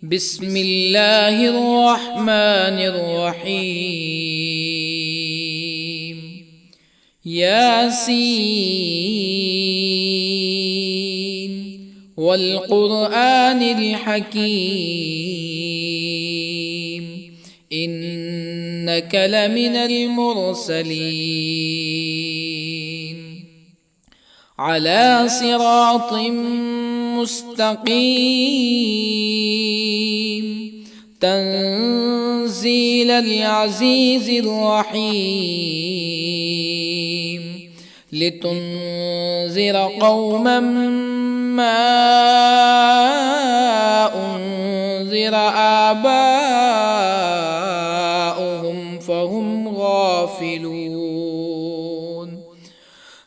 بسم الله الرحمن الرحيم. ياسين والقرآن الحكيم إنك لمن المرسلين على صراط مستقيم تنزيل العزيز الرحيم لتنذر قوما ما أنذر آباؤهم فهم غافلون.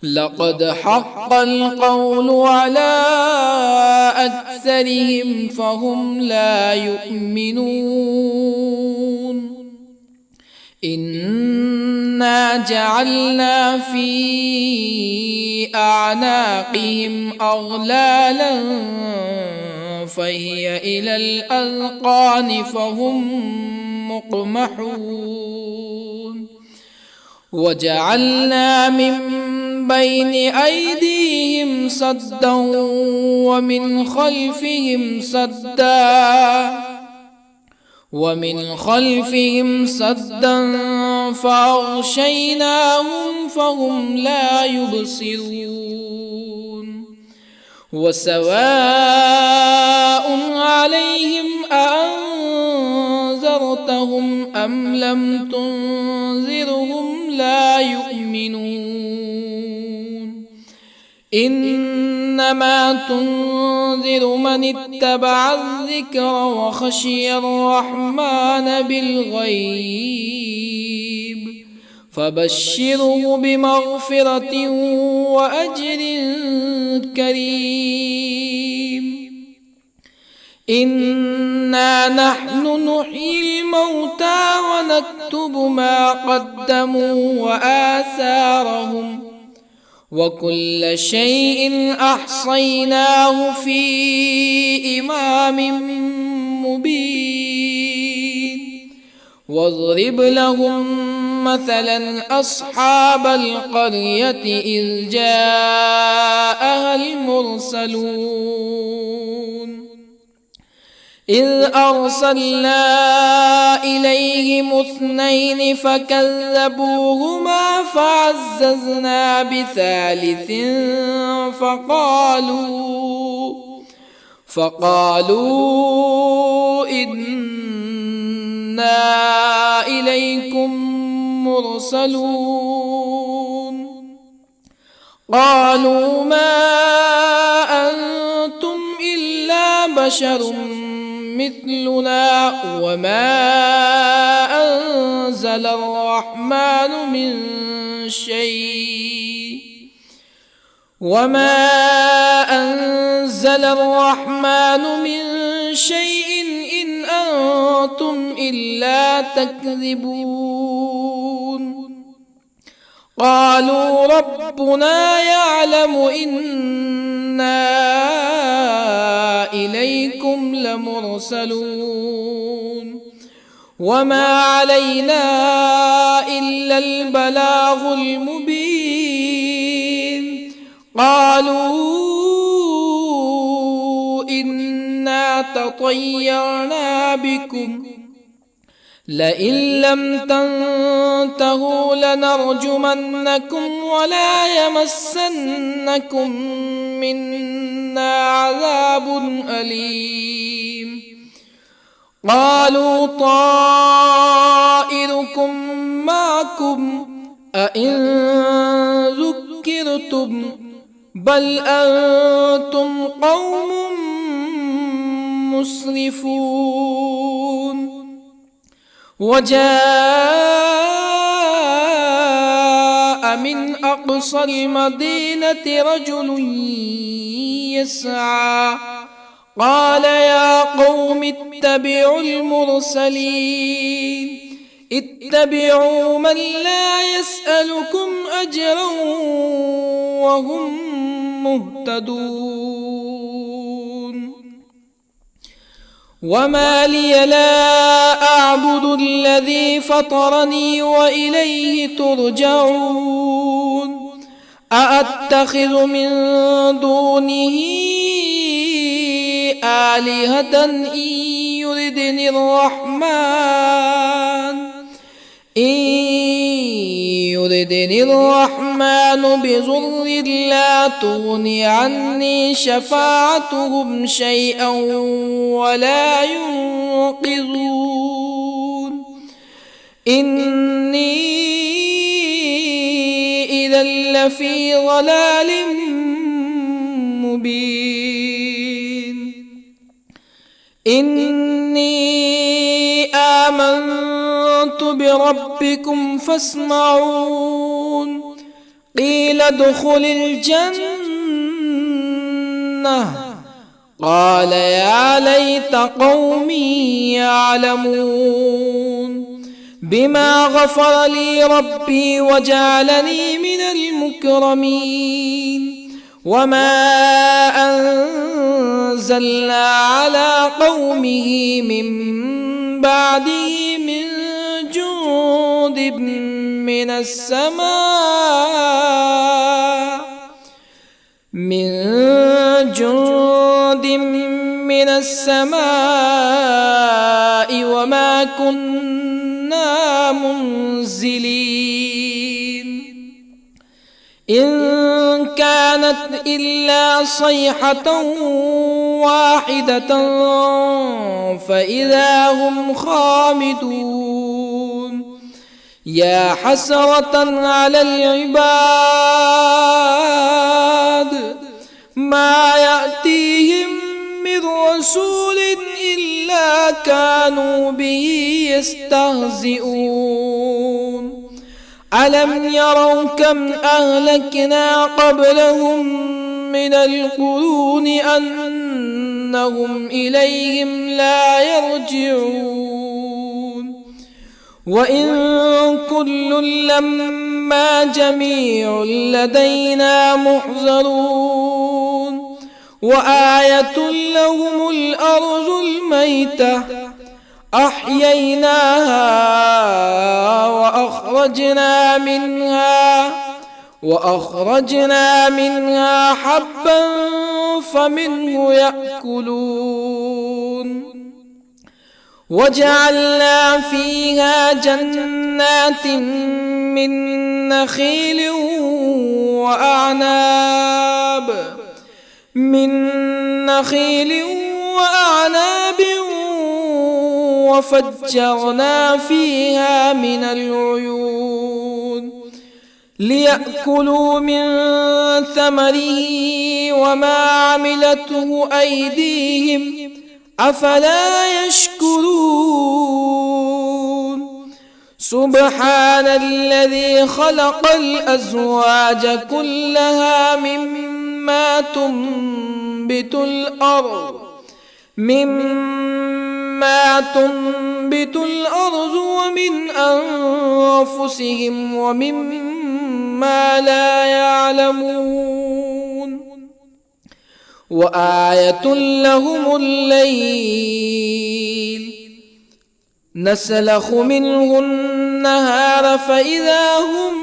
لقد حق القول على أكثرهم فهم لا يؤمنون. إنا جعلنا في أعناقهم أغلالا فهي إلى الأذقان فهم مقمحون. وجعلنا من بين أيديهم سدا ومن خلفهم سدا فأغشيناهم فهم لا يبصرون. وسواء عليهم أأنذرتهم أم لم تنذرهم لا يؤمنون. إنما تنذر من اتبع الذكر وخشي الرحمن بالغيب فبشره بمغفرة وأجر كريم. إنا نحن نحيي الموتى ونكتب ما قدموا وآثارهم وكل شيء أحصيناه في إمام مبين. واضرب لهم مثلا أصحاب القرية إذ جاءها المرسلون إذ أرسلنا إليهم اثنين فكذبوهما فعززنا بثالث فقالوا إنا إليكم مرسلون. قالوا ما أنتم إلا بشر مثلنا وما أنزل الرحمن من شيء إن أنتم إلا تكذبون. قالوا ربنا يعلم إنا إليكم لمرسلون وما علينا إلا البلاغ المبين. قالوا إنا تطيرنا بكم لئن لم تنتهوا لنرجمنكم ولا يمسنكم منا عذاب أليم. قالوا طائركم معكم أئن ذكرتم بل أنتم قوم مسرفون. وجاء من أقصى المدينة رجل يسعى قال يا قوم اتبعوا المرسلين اتبعوا من لا يسألكم أجرا وهم مهتدون. وما لي لا أعبد الذي فطرني وإليه ترجعون أأتخذ من دونه آلهة يردني الرحمن بضر لا تغني عني شفاعتهم شيئا ولا ينقذون إني إذا لفي ضلال مبين إني آمنت بربكم فاسمعون قيل ادخل الجنة قال يا ليت قومي يعلمون بما غفر لي ربي وجعلني من المكرمين وما أنزلنا على قومه من بعده من جند من السماء وما كنا منزلين إن كانت إلا صيحة واحدة فإذا هم خامدون يا حسرة على العباد ما يأتيهم من رسول إلا كانوا به يستهزئون ألم يروا كم أهلكنا قبلهم من القرون أنهم إليهم لا يرجعون وإن كل لما جميع لدينا محضرون وآية لهم الأرض الميتة أحييناها وأخرجنا منها حبا فمنه يأكلون وجعلنا فيها جنات من نخيل وأعناب وفجرنا فيها من العيون ليأكلوا من ثمره وما عملته أيديهم أفلا يشكرون سبحان الذي خلق الأزواج كلها مما تنبت الأرض ومن أنفسهم ومما لا يعلمون وآية لهم الليل نسلخ منه النهار فإذا هم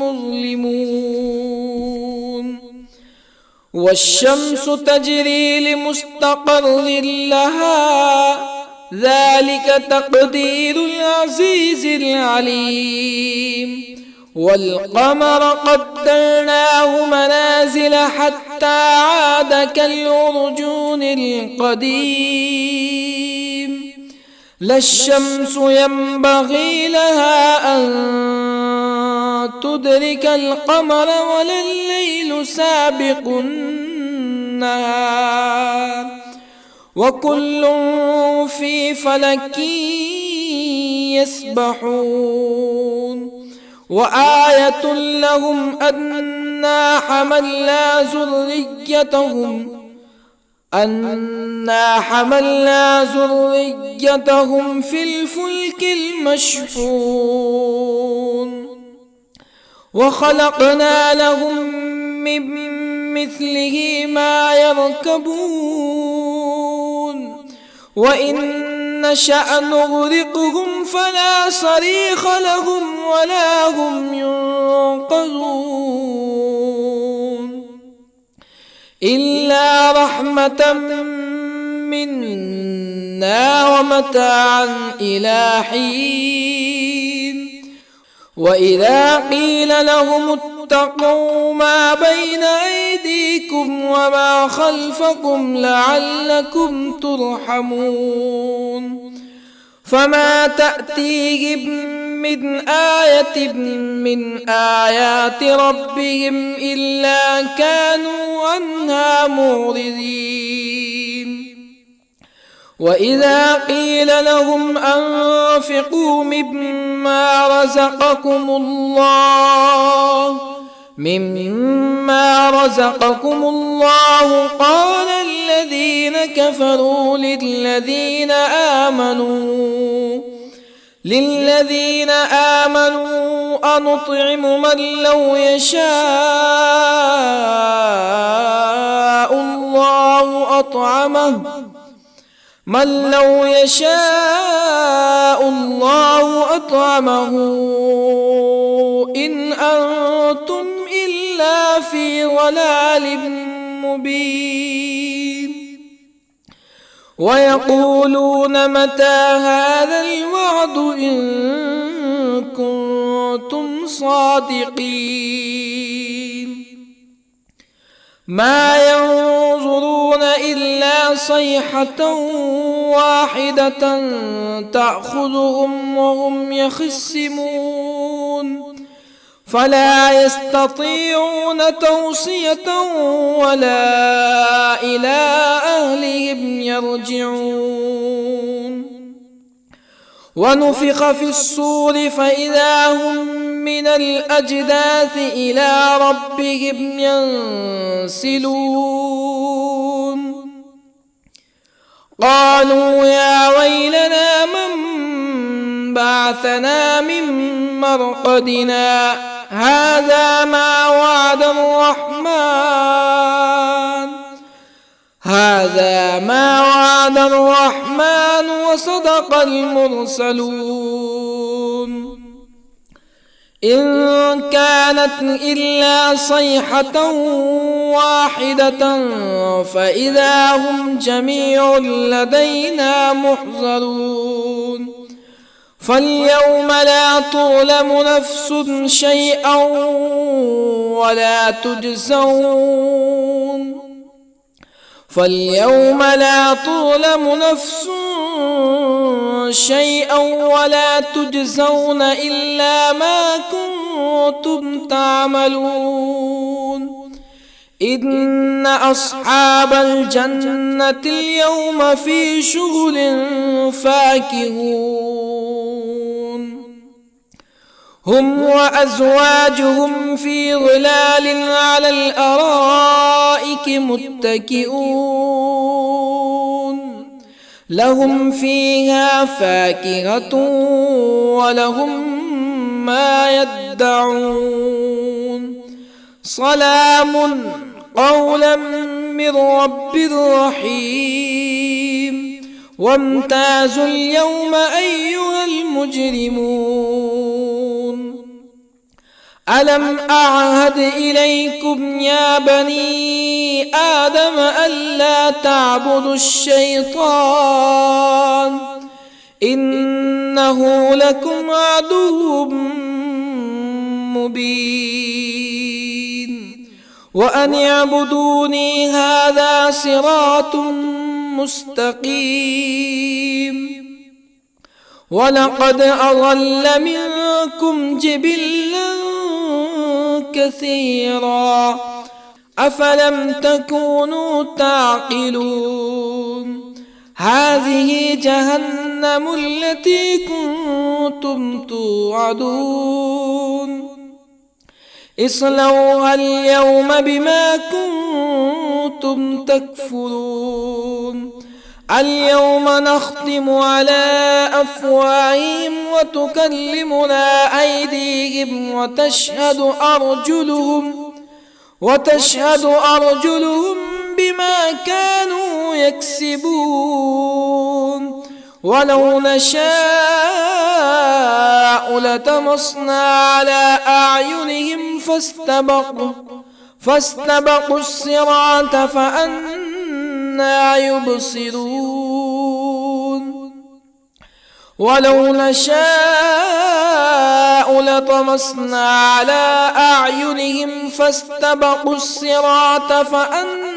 مظلمون والشمس تجري لمستقر لها ذلك تقدير العزيز العليم والقمر قدرناه منازل حتى عاد كالعرجون القديم لا الشمس ينبغي لها أن تدرك القمر ولا الليل سابق النهار وكل في فلك يسبحون وآية لهم أنا حملنا ذريتهم في الفلك المشحون وخلقنا لهم من مثله ما يركبون وإن نشأ نغرقهم فلا صريخ لهم ولا هم ينقذون إلا رحمة منا ومتاعا إلى حين وإذا قيل لهم اتقوا ما بين أيديكم وما خلفكم لعلكم ترحمون فما تأتيهم من آية من آيات ربهم إلا كانوا عنها معرضين وإذا قيل لهم أنفقوا مما رزقكم الله قال الذين كفروا للذين آمنوا أنطعم من لو يشاء الله أطعمه إن أنتم إلا في ضلال مبين ويقولون متى هذا الوعد إن كنتم صادقين ما ينظرون إلا صيحة واحدة تأخذهم وهم يخصمون فلا يستطيعون توصية ولا إلى أهلهم يرجعون ونفخ في الصور فإذا هم من الأجداث إلى ربهم ينسلون قالوا يا ويلنا من بعثنا من مرقدنا هذا ما وعد الرحمن وصدق المرسلون إن كانت إلا صيحة واحدة فإذا هم جميع لدينا محضرون فاليوم لا تظلم نفس شيئا ولا تجزون إلا ما كنتم تعملون إن أصحاب الجنة اليوم في شغل فاكهون هم وأزواجهم في ظلال على الأرائك متكئون لهم فيها فاكهة ولهم ما يدعون سلام قولا من رب رحيم وامتازوا اليوم أيها المجرمون ألم أعهد إليكم يا بني آدم ألا تعبدوا الشيطان إنه لكم عدو مبين وأن اعبدوني هذا صراط مستقيم ولقد أضل منكم جبلا كثيرا أفلم تكونوا تعقلون هذه جهنم التي كنتم توعدون اصلوها اليوم بما كنتم تكفرون اليوم نختم على أفواههم وتكلمنا أيديهم وتشهد أرجلهم بما كانوا يكسبون ولو نشاء لطمسنا على أعينهم فاستبقوا الصراط فأنى يبصرون ولو نشاء لطمسنا على أعينهم فاستبقوا الصراط فأنى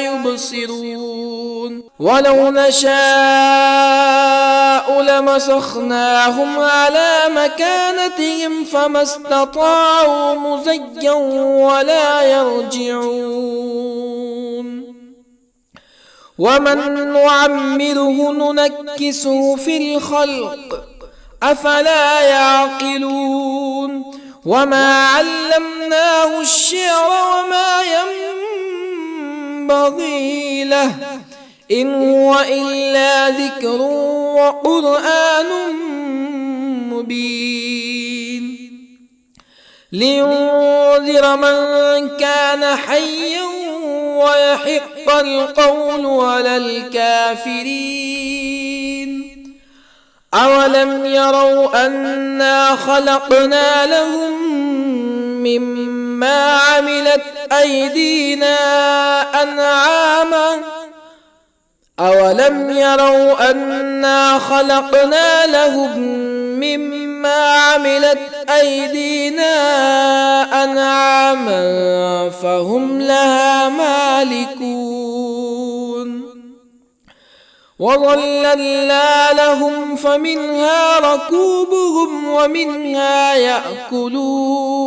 يبصرون ولو نشاء لمسخناهم على مكانتهم فما استطاعوا مزيا ولا يرجعون ومن نعمره ننكسه في الخلق أفلا يعقلون وما علمناه الشعر وما ينبغي له إن هو إلا ذكر وقرآن مبين لينذر من كان حيا ويحق القول على الكافرين أولم يروا أنا خلقنا لهم مما عملت أيدينا أنعاما أولم يروا أنا خلقنا لهم مما عملت أيدينا أنعاما فهم لها مالكون وظللنا لهم فمنها ركوبهم ومنها يأكلون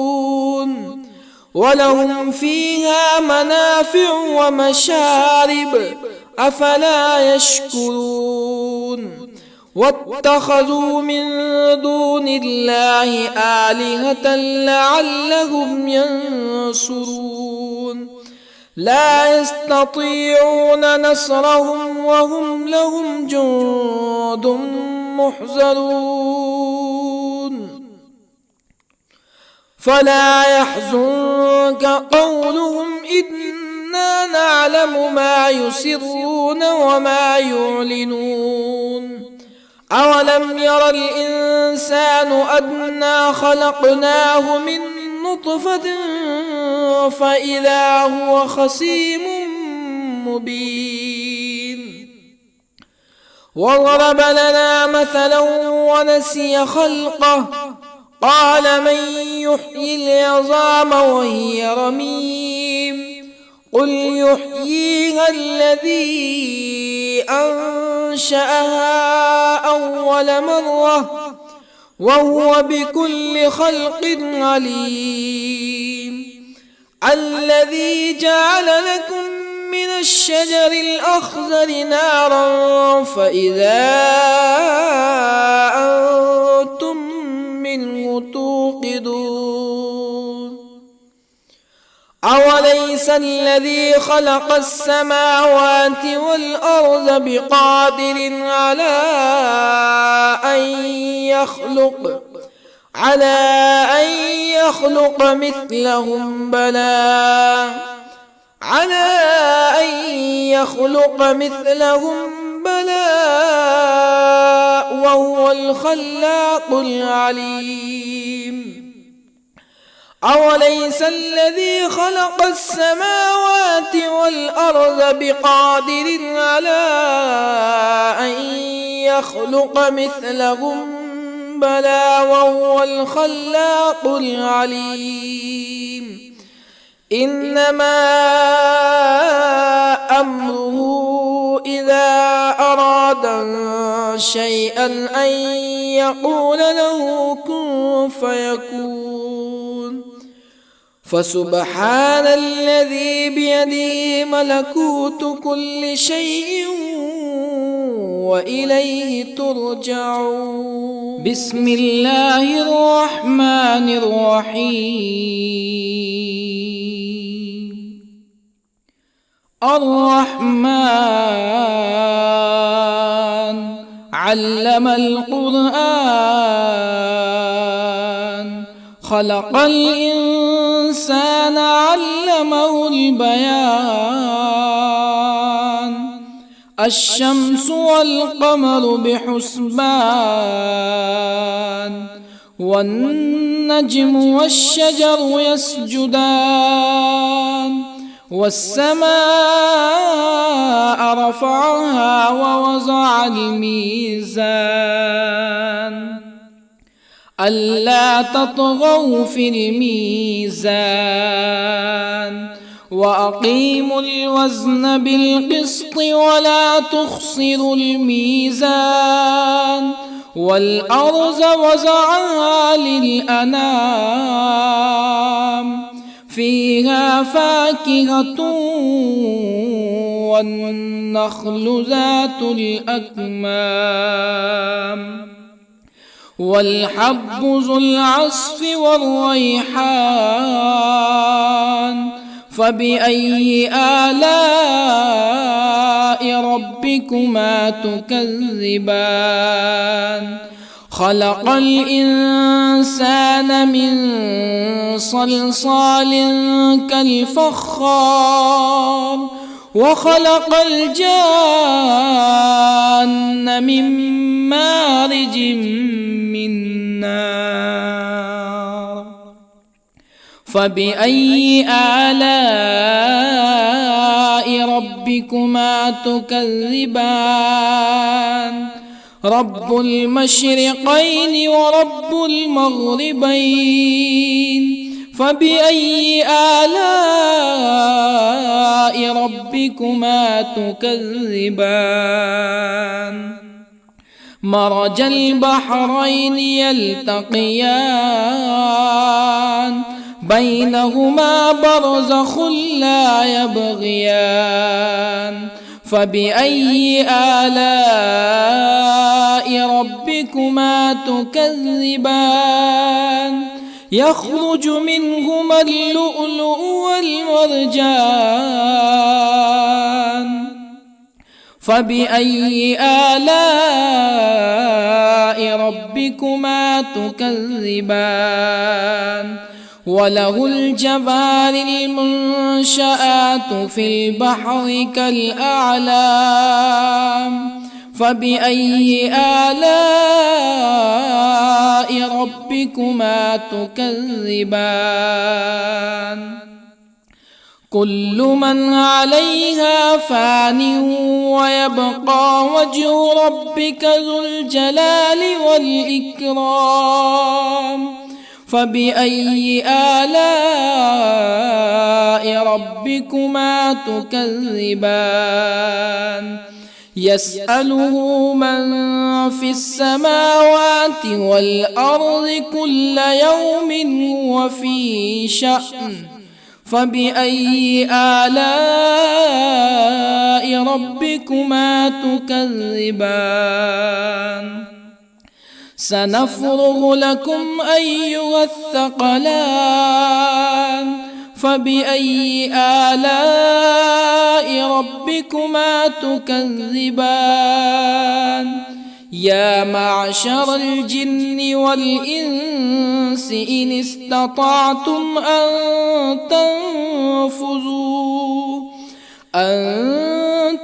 ولهم فيها منافع ومشارب أفلا يشكرون واتخذوا من دون الله آلهة لعلهم ينصرون لا يستطيعون نصرهم وهم لهم جند محضرون فلا يحزنك قولهم إنا نعلم ما يسرون وما يعلنون أولم ير الإنسان أنا خلقناه من نطفة فإذا هو خصيم مبين وضرب لنا مثلا ونسي خلقه قال من يحيي العظام وهي رميم قل يحييها الذي أنشأها أول مرة وهو بكل خلق عليم الذي جعل لكم من الشجر الأخضر نارا فإذا أنتم منه توقدون أوليس الذي خلق السماوات والأرض بقادر على أن يخلق مثلهم بلى وهو الخلاق العليم أوليس الذي خلق السماوات والأرض بقادر على أن يخلق مثلهم بلى وهو الخلاق العليم إنما أمره إذا أراد شيئا أن يقول له كن فيكون فسبحان الذي بيده ملكوت كل شيء وإليه ترجعون بسم الله الرحمن الرحيم الرحمن علم القرآن خلق الإنسان علمه البيان الشمس والقمر بحسبان والنجم والشجر يسجدان والسماء رفعها ووضع الميزان ألا تطغوا في الميزان وأقيموا الوزن بالقسط ولا تخسروا الميزان والأرض وضعها للأنام فيها فاكهة والنخل ذات الأكمام والحب ذو العصف والريحان فبأي آلاء ربكما تكذبان خلق الإنسان من صلصال كالفخار وخلق الجان من مارج من نار فبأي آلاء ربكما تكذبان رب المشرقين ورب المغربين فبأي آلاء ربكما تكذبان مرج البحرين يلتقيان بينهما برزخ لا يبغيان فبأي آلاء ربكما تكذبان يخرج منهما اللؤلؤ والمرجان فبأي آلاء ربكما تكذبان وله الجوار المنشآت في البحر كالأعلام فبأي آلاء ربكما تكذبان كل من عليها فان ويبقى وجه ربك ذو الجلال والإكرام فبأي آلاء ربكما تكذبان يسأله من في السماوات والأرض كل يوم هو في شأن فبأي آلاء ربكما تكذبان سنفرغ لكم أيها الثقلان فبأي آلاء ربكما تكذبان يا معشر الجن والإنس إن استطعتم أن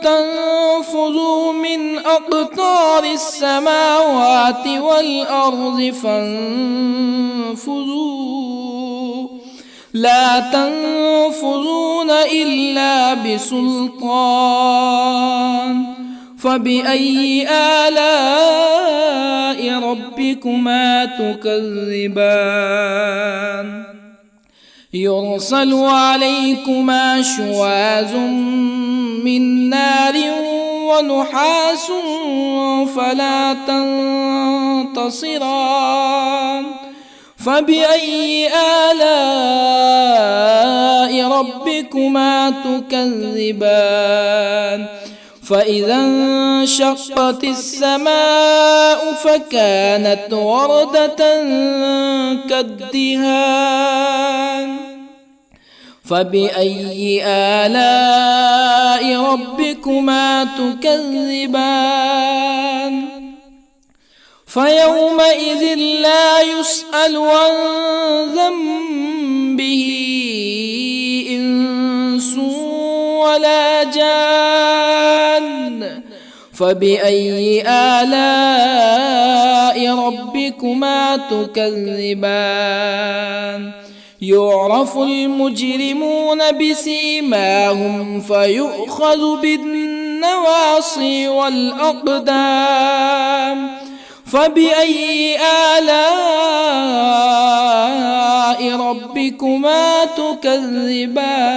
تنفذوا من أقطار السماوات والأرض فانفذوا لا تنفذون إلا بسلطان فبأي آلاء ربكما تكذبان يرسل عليكما شواظ من نار ونحاس فلا تنتصران فبأي آلاء ربكما تكذبان فإذا انشقت السماء فكانت وردة كالدهان فبأي آلاء ربكما تكذبان فيومئذ لا يسأل عن ذنبه إنس ولا جان. فبأي آلاء ربكما تكذبان؟ يعرف المجرمون بسيماهم فيؤخذ بالنواصي والأقدام. فبأي آلاء ربكما تكذبان؟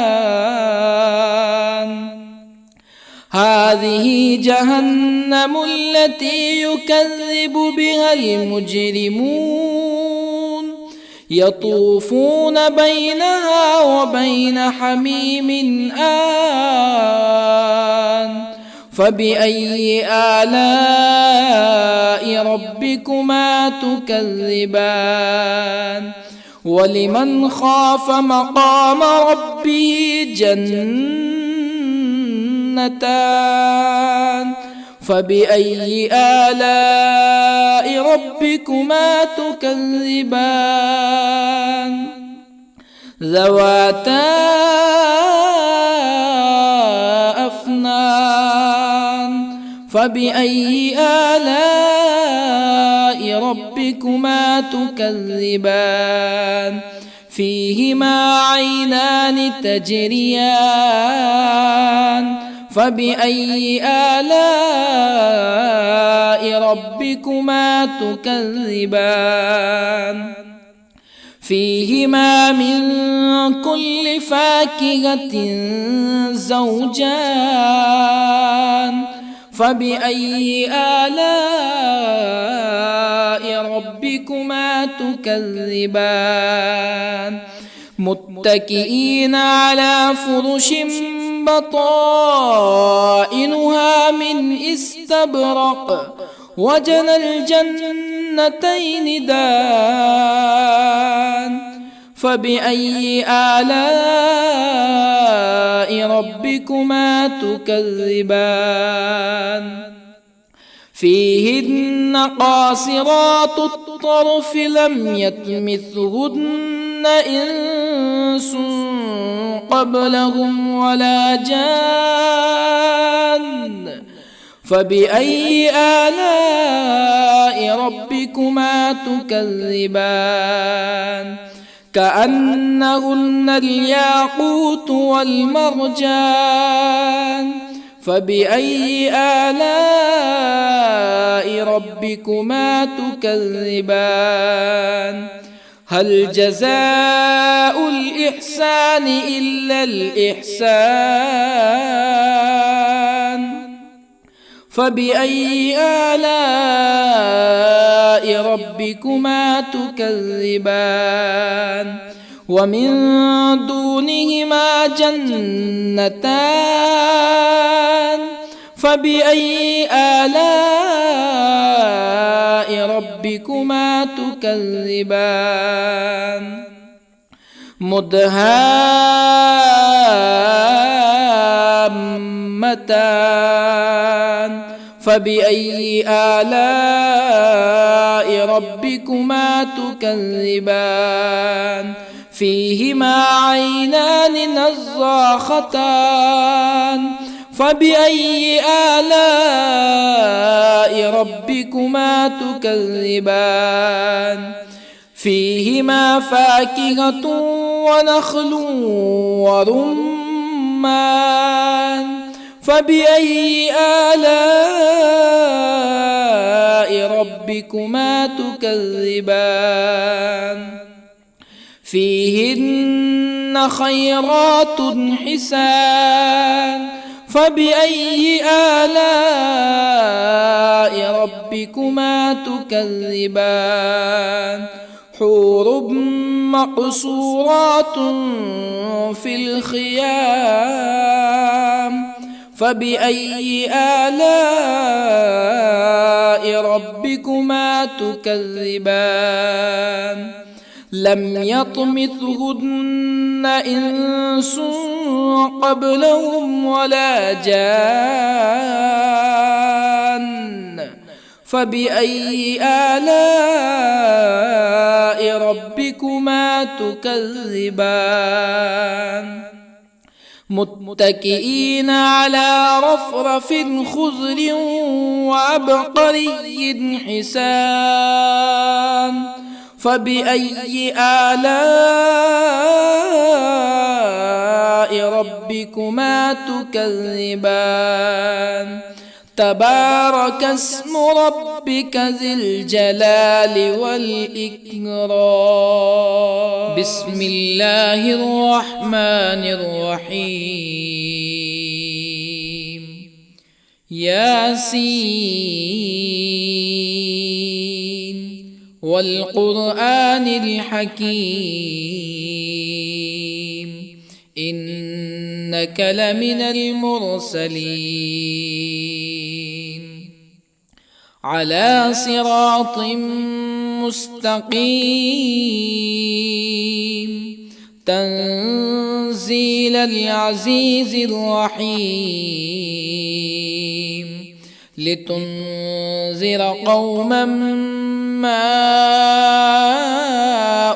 هذه جهنم التي يكذب بها المجرمون يطوفون بينها وبين حميم آن. فبأي آلاء ربكما تكذبان؟ ولمن خاف مقام ربه جنتان. فبأي آلاء ربكما تكذبان؟ ذواتا أفنان. فبأي آلاء ربكما تكذبان؟ فيهما عينان تجريان. فبأي آلاء ربكما تكذبان؟ فيهما من كل فاكهة زوجان. فبأي آلاء ربكما تكذبان؟ متكئين على فرش بطائنها من استبرق وجنى الجنتين دان. فبأي آلاء ربكما تكذبان؟ فيهن قاصرات الطرف لم يطمثهن إنس قبلهم ولا جان. فبأي آلاء ربكما تكذبان؟ كأنهن الياقوت والمرجان. فبأي آلاء ربكما تكذبان؟ هل جزاء الإحسان إلا الإحسان؟ فبأي آلاء ربكما تكذبان؟ ومن دونهما جنتان. فبأي آلاء ربكما تكذبان؟ مدهامتان. فبأي آلاء ربكما تكذبان؟ فيهما عينان نضاختان. فبأي آلاء ربكما تكذبان؟ فيهما فاكهة ونخل ورمان. فبأي آلاء ربكما تكذبان؟ فيهن خيرات حسان. فبأي آلاء ربكما تكذبان؟ حور مقصورات في الخيام. فبأي آلاء ربكما تكذبان؟ لم يطمثهن إنس قبلهم ولا جان. فبأي آلاء ربكما تكذبان متكئين على رفرف خضر وعبقري حسان فبأي آلاء ربكما تكذبان تبارك اسم ربك ذي الجلال والإكرام بسم الله الرحمن الرحيم ياسين والقرآن الحكيم إنك لمن المرسلين على صراط مستقيم تنزيل العزيز الرحيم لتنذر قوما ما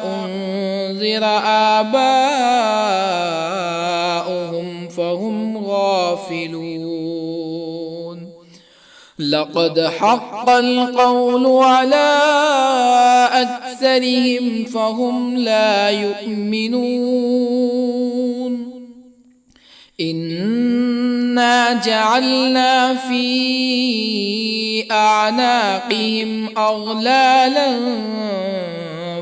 أنذر آباؤهم فهم غافلون لقد حق القول على أكثرهم فهم لا يؤمنون إنا جعلنا في أعناقهم أغلالا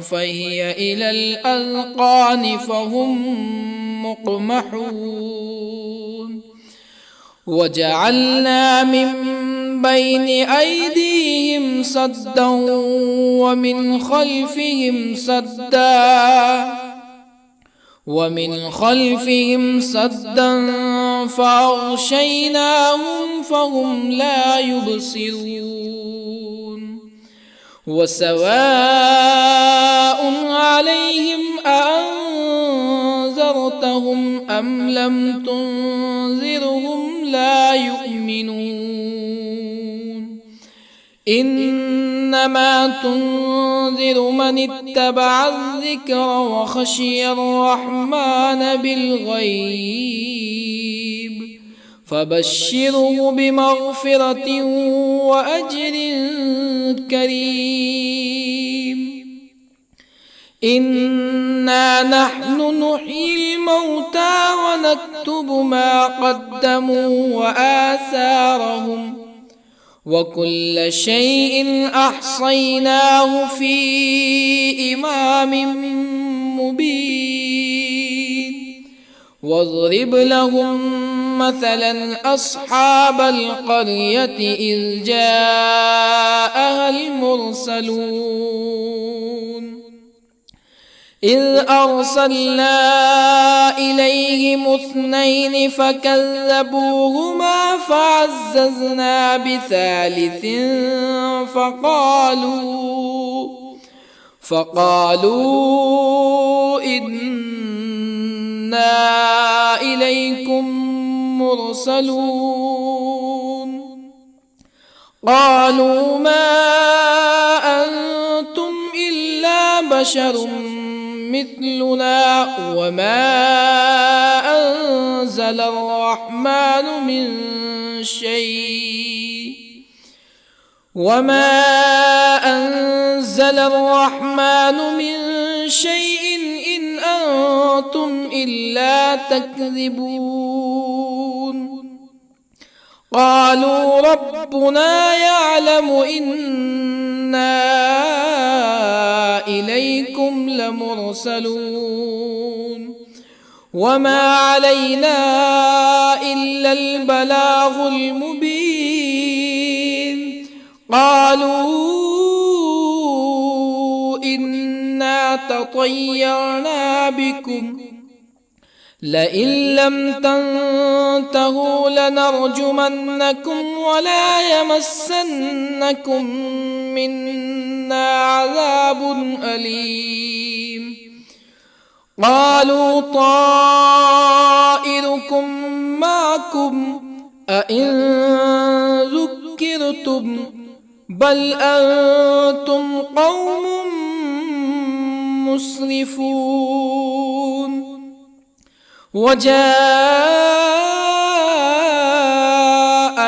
فهي إلى الأذقان فهم مقمحون وجعلنا من بين أيديهم سدا ومن خلفهم سدا فأغشيناهم فهم لا يبصرون وسواء عليهم أأنذرتهم أم لم تنذرهم لا يؤمنون إنما تنذر من اتبع الذكر وخشي الرحمن بالغيب فبشره بمغفرة وأجر كريم إنا نحن نحيي الموتى ونكتب ما قدموا وآثارهم وكل شيء أحصيناه في إمام مبين واضرب لهم مثلا أصحاب القرية إذ جاءها المرسلون إذ أرسلنا إليهم اثنين فكذبوهما فعززنا بثالث فقالوا إنا إليكم مرسلون قالوا ما أنتم إلا بشر مثلنا وما أنزل الرحمن من شيء إن أنتم إلا تكذبون قالوا ربنا يعلم إنا إليكم لمرسلون وما علينا إلا البلاغ المبين قالوا إنا تطيرنا بكم لئن لم تنتهوا لنرجمنكم ولا يمسنكم منا عذاب أليم قالوا طائركم معكم أئن ذكرتم بل أنتم قوم مسرفون. وجاء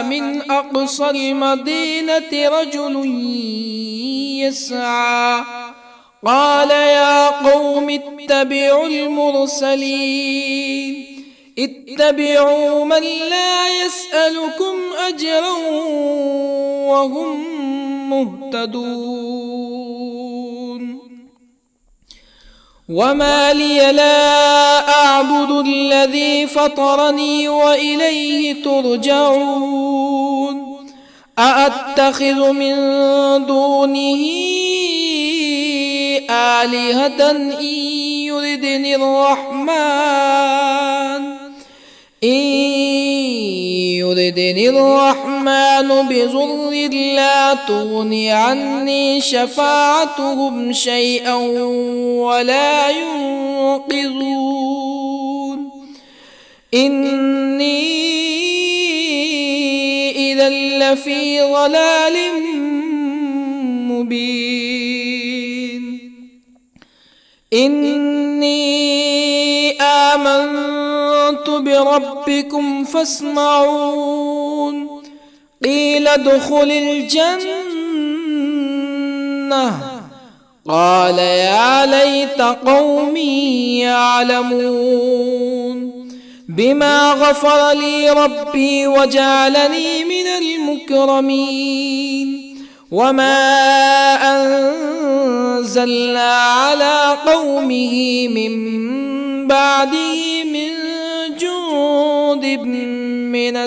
من أقصى المدينة رجل يسعى قال يا قوم اتبعوا المرسلين اتبعوا من لا يسألكم أجرا وهم مهتدون. وما لي لا أعبد الذي فطرني وإليه ترجعون. أأتخذ من دونه آلهة إن يردني الرحمن بضر لا تغني عني شفاعتهم شيئا ولا ينقذون. إني إذا لفي ضلال مبين. إني آمنت بربكم فاسمعون. قيل ادخل الجنة قال يا ليت قومي يعلمون. بما غفر لي ربي وجعلني من المكرمين. وما أنزلنا على قومه من بعده من جند من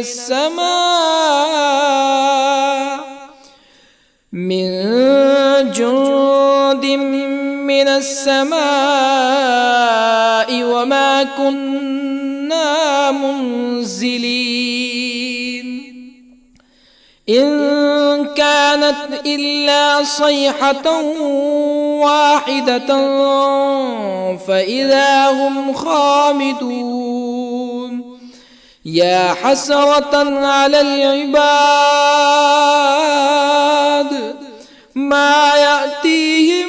السماء وما كنا منزلين. إن كانت إلا صيحة واحدة فإذا هم خامدون. يا حسرة على العباد ما يأتيهم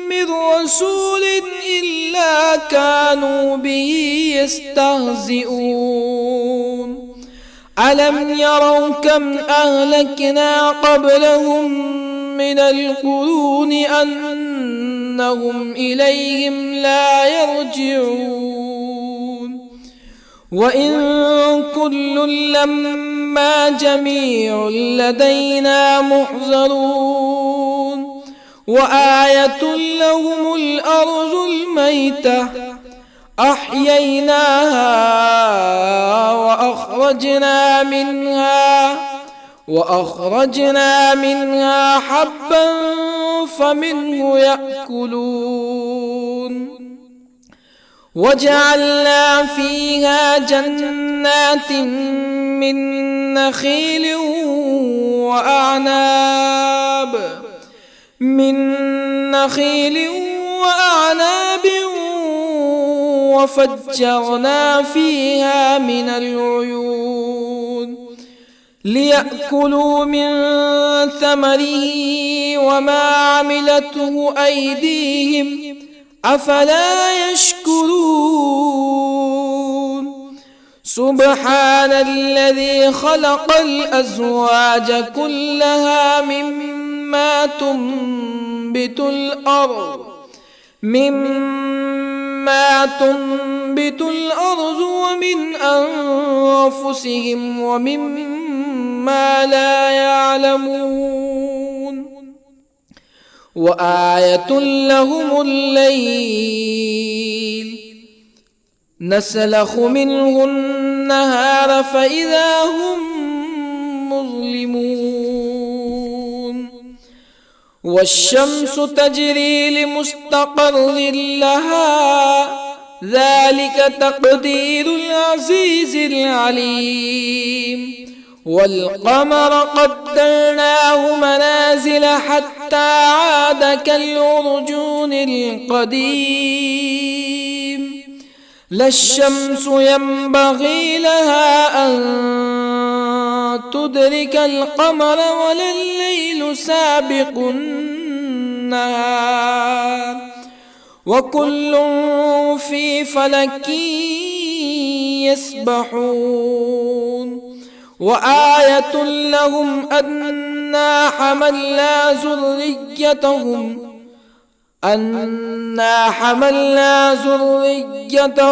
من رسول إلا كانوا به يستهزئون. ألم يروا كم أهلكنا قبلهم من القرون أنهم إليهم لا يرجعون. وإن كل لما جميع لدينا محضرون. وآية لهم الأرض الميتة أحييناها وأخرجنا منها حبا فمنه يأكلون. وجعلنا فيها جنات من نخيل وأعناب وفجرنا فيها من العيون ليأكلوا من ثمره وما عملته أيديهم أفلا يشكرون. سبحان الذي خلق الأزواج كلها مما تنبت الأرض ومن أنفسهم ومما لا يعلمون. وآية لهم الليل نسلخ منه النهار فإذا هم مظلمون. والشمس تجري لمستقر لها ذلك تقدير العزيز العليم. والقمر قدرناه منازل حتى عاد كالعرجون القديم. لا الشمس ينبغي لها أن تدرك القمر ولا الليل سابق النهار وكل في فلك يسبحون وآية لهم أنا حملنا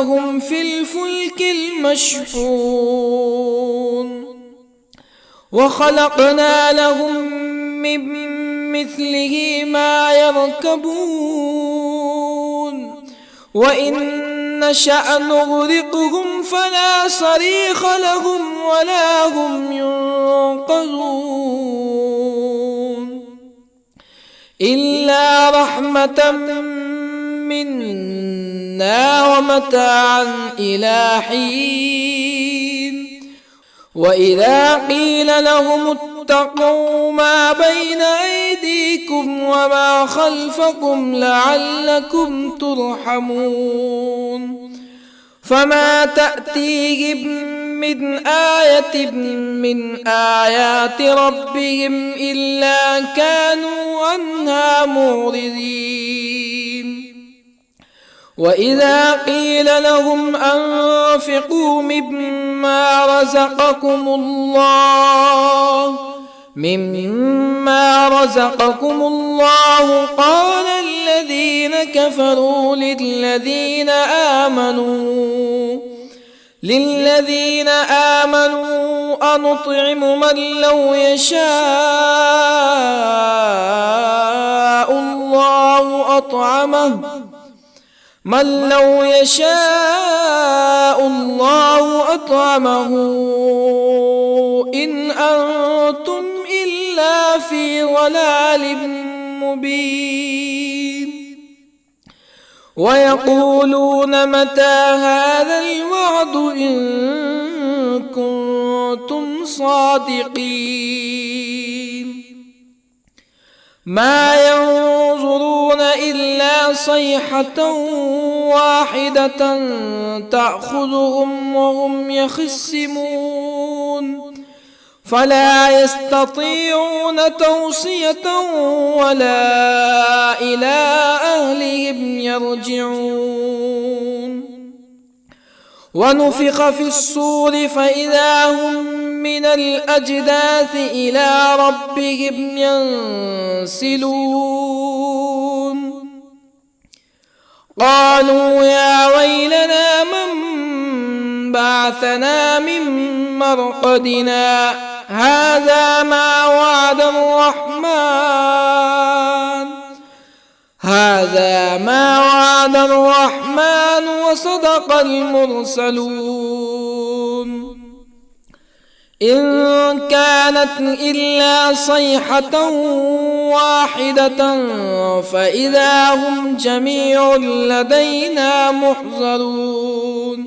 ذريتهم في الفلك المشحون وخلقنا لهم من مثله ما يركبون وإن نشأ نغرقهم فلا صريخ لهم ولا هم ينقذون إلا رحمة منا ومتاعا إلى حين وإذا قيل لهم اتقوا ما بين أيديكم وما خلفكم لعلكم ترحمون فما تأتيهم من آية من آيات ربهم إلا كانوا عنها معرضين وإذا قيل لهم أنفقوا مما رزقكم الله قال الذين كفروا للذين آمنوا أنطعم من لو يشاء الله أطعمه إن أنتم إلا في ضلال مبين ويقولون متى هذا الوعد إن كنتم صادقين ما ينظرون إلا صيحة واحدة تأخذهم وهم يخصمون فلا يستطيعون توصية ولا إلى أهلهم يرجعون ونفخ في الصور فإذا هم من الأجداث إلى ربهم ينسلون قالوا يا ويلنا من بعثنا من مرقدنا هذا ما وعد الرحمن وصدق المرسلون إن كانت إلا صيحة واحدة فإذا هم جميع لدينا محضرون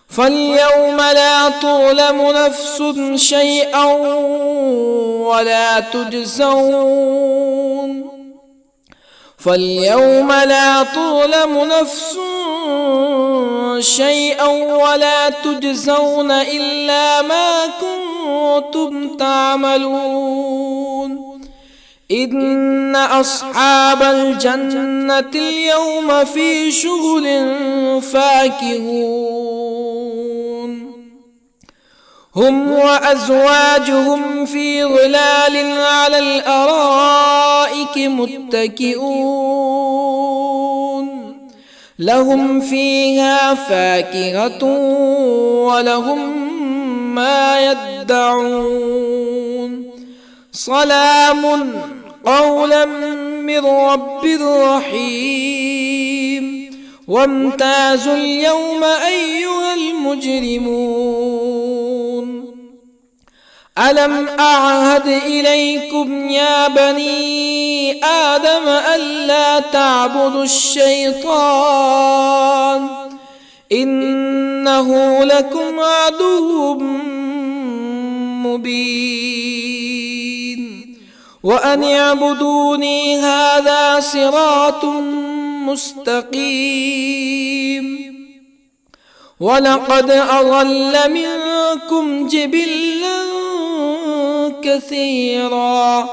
فاليوم لا تظلم نفس شيئا ولا تجزون إلا ما كنتم تعملون إن أصحاب الجنة اليوم في شغل فاكهون هم وأزواجهم في ظلال على الأرائك متكئون لهم فيها فاكهة ولهم ما يدعون سلام قولا من رب رحيم وامتازوا اليوم أيها المجرمون ألم أعهد إليكم يا بني آدم ألا تعبدوا الشيطان إنه لكم عدو مبين وأن اعبدوني هذا صراط مستقيم ولقد أضل منكم جبلا كثيرا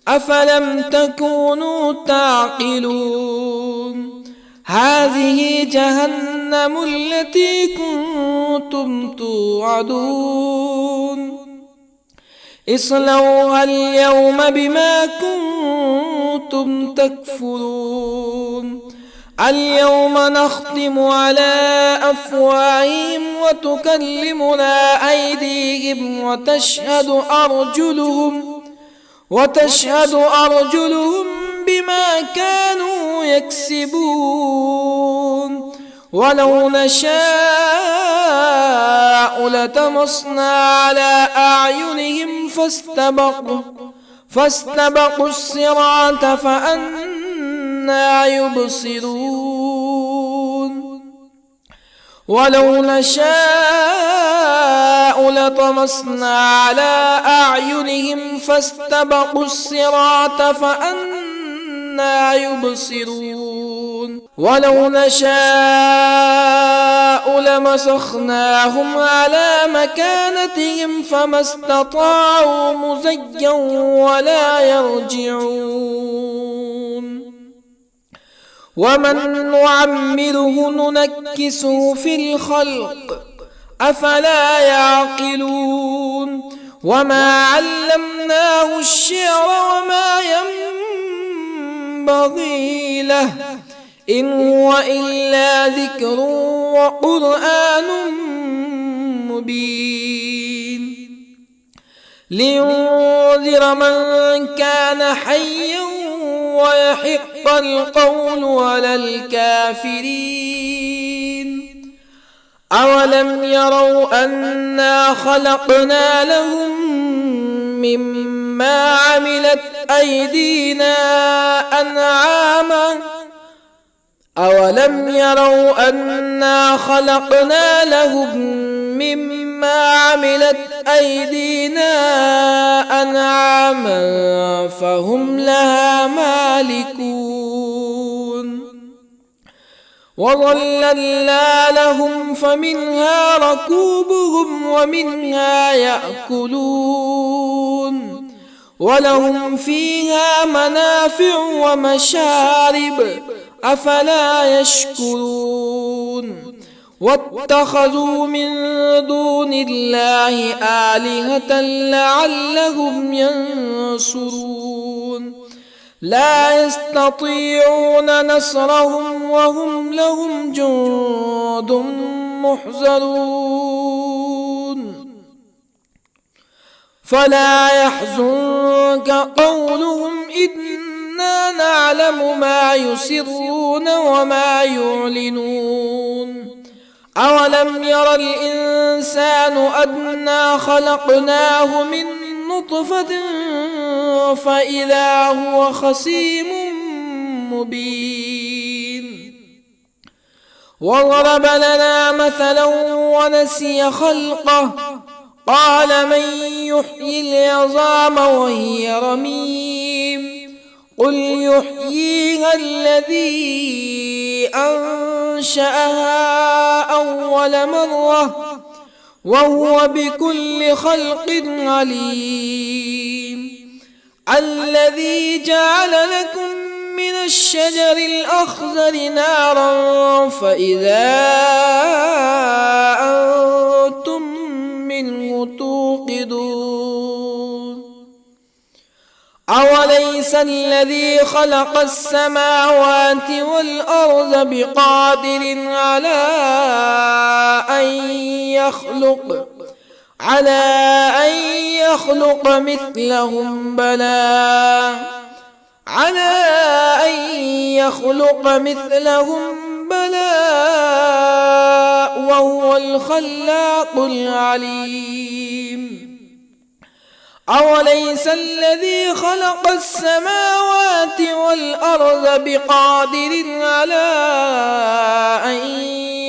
أفلم تكونوا تعقلون هذه جهنم التي كنتم توعدون اصلوها اليوم بما كنتم تكفرون اليوم نختم على أفواههم وتكلمنا أيديهم وتشهد أرجلهم بما كانوا يكسبون ولو نشاء لطمسنا على أعينهم فاستبقوا الصراط فأنى يبصرون ولو نشاء لطمسنا على أعينهم فاستبقوا الصراط فأنى يبصرون ولو نشاء لمسخناهم على مكانتهم فما استطاعوا مزيا ولا يرجعون ومن نعمره ننكسه في الخلق أفلا يعقلون وما علمناه الشعر وما ينبغي له إن هو إلا ذكر وقرآن مبين لينذر من كان حيا ويحق القول على الكافرين أولم يروا أنا خلقنا لهم مما عملت أيدينا أنعاما أولم يروا أنا خلقنا لهم مما عملت أيدينا أنعاما فهم لها مالكون وظللنا لهم فمنها ركوبهم ومنها يأكلون ولهم فيها منافع ومشارب أفلا يشكرون واتخذوا من دون الله آلهة لعلهم ينصرون لا يستطيعون نصرهم وهم لهم جند محضرون فلا يحزنك قولهم إنا نعلم ما يسرون وما يعلنون أولم ير الإنسان أنا خلقناه من نطفة فإذا هو خصيم مبين وضرب لنا مثلا ونسي خلقه قال من يحيي العظام وهي رميم قل يحييها الذي أنشأها أول مرة وهو بكل خلق عليم الذي جعل لكم من الشجر الأخضر نارا فإذا أنتم منه توقدون أوليس الذي خلق السماوات والأرض بقادر على أن يخلق مثلهم بلى وهو الخلاق العليم أوليس الذي خلق السماوات والأرض بقادر على أن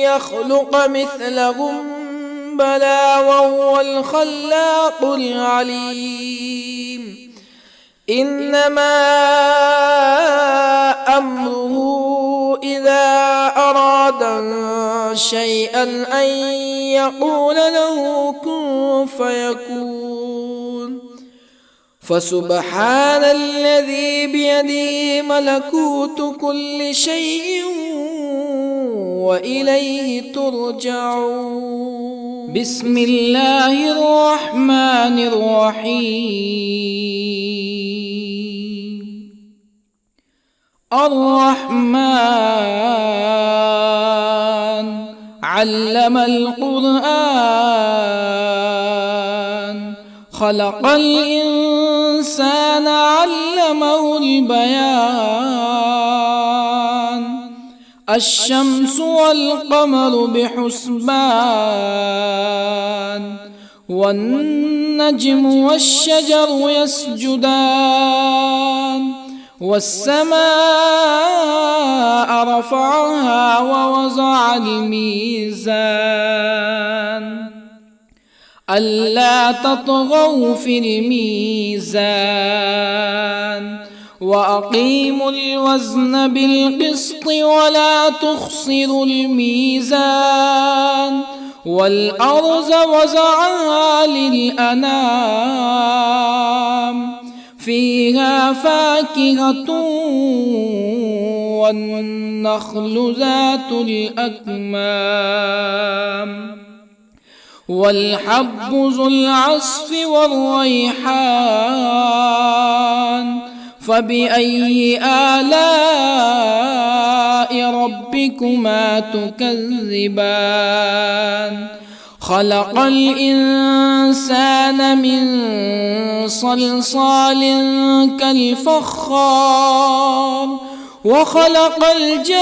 يخلق مثلهم بلى وهو الخلاق العليم إنما أمره إذا أراد شيئا أن يقول له كن فيكون فسبحان الذي بيده ملكوت كل شيء وإليه ترجعون. بسم الله الرحمن الرحيم. الرحمن علم القرآن، خلق الإنسان علمه البيان، الشمس والقمر بحسبان، والنجم والشجر يسجدان، والسماء رفعها ووضع الميزان ألا تطغوا في الميزان، وأقيموا الوزن بالقسط ولا تخسروا الميزان، والأرض وضعها للأنام، فيها فاكهة والنخل ذات الأكمام، والحب ذو العصف والريحان، فبأي آلاء ربكما تكذبان؟ خلق الإنسان من صلصال كالفخار، وخلق الجان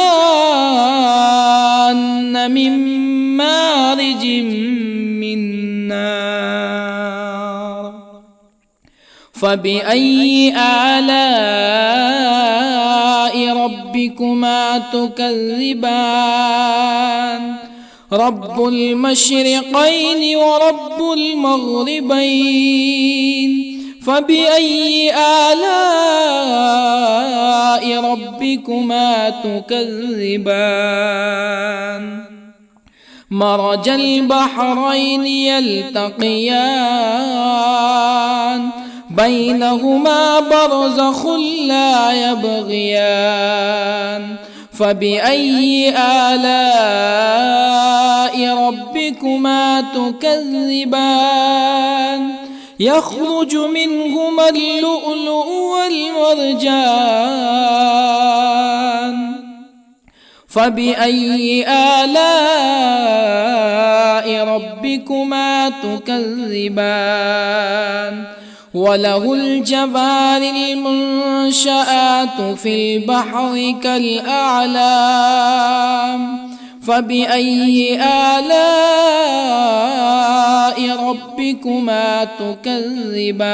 من مارج من نار، فبأي آلاء ربكما تكذبان؟ رب المشرقين ورب المغربين، فبأي آلاء ربكما تكذبان؟ مرج البحرين يلتقيان، بينهما برزخ لا يبغيان، فبأي آلاء ربكما تكذبان؟ يخرج منهما اللؤلؤ والمرجان، فبأي آلاء ربكما تكذبان؟ وله الجوار المنشآت في البحر كالأعلام، فبأي آلاء ربكما تكذبان؟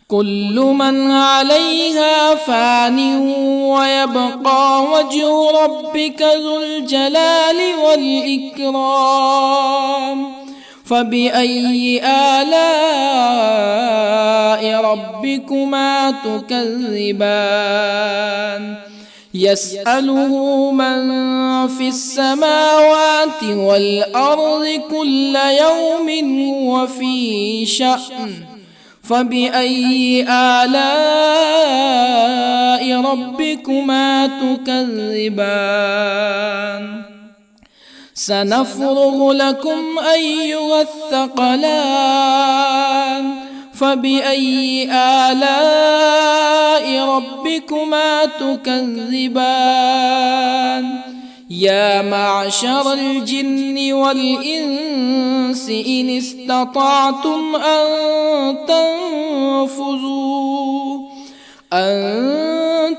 كل من عليها فان ويبقى وجه ربك ذو الجلال والإكرام، فبأي آلاء ربكما تكذبان؟ يسأله من في السماوات والأرض كل يوم هو في شأن، فبأي آلاء ربكما تكذبان؟ سنفرغ لكم أيها الثقلان، فبأي آلاء ربكما تكذبان؟ يا معشر الجن والإنس إن استطعتم أن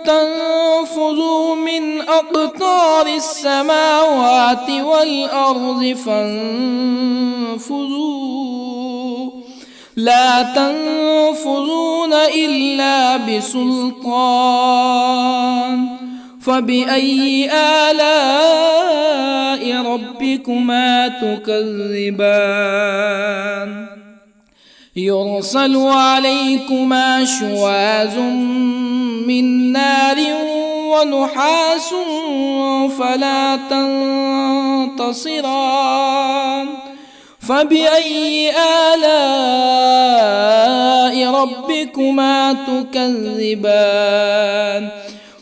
تنفذوا من أقطار السماوات والأرض فانفذوا، لا تنفذون إلا بسلطان، فبأي آلاء ربكما تكذبان؟ يرسل عليكما شواظ من نار ونحاس فلا تنتصران، فبأي آلاء ربكما تكذبان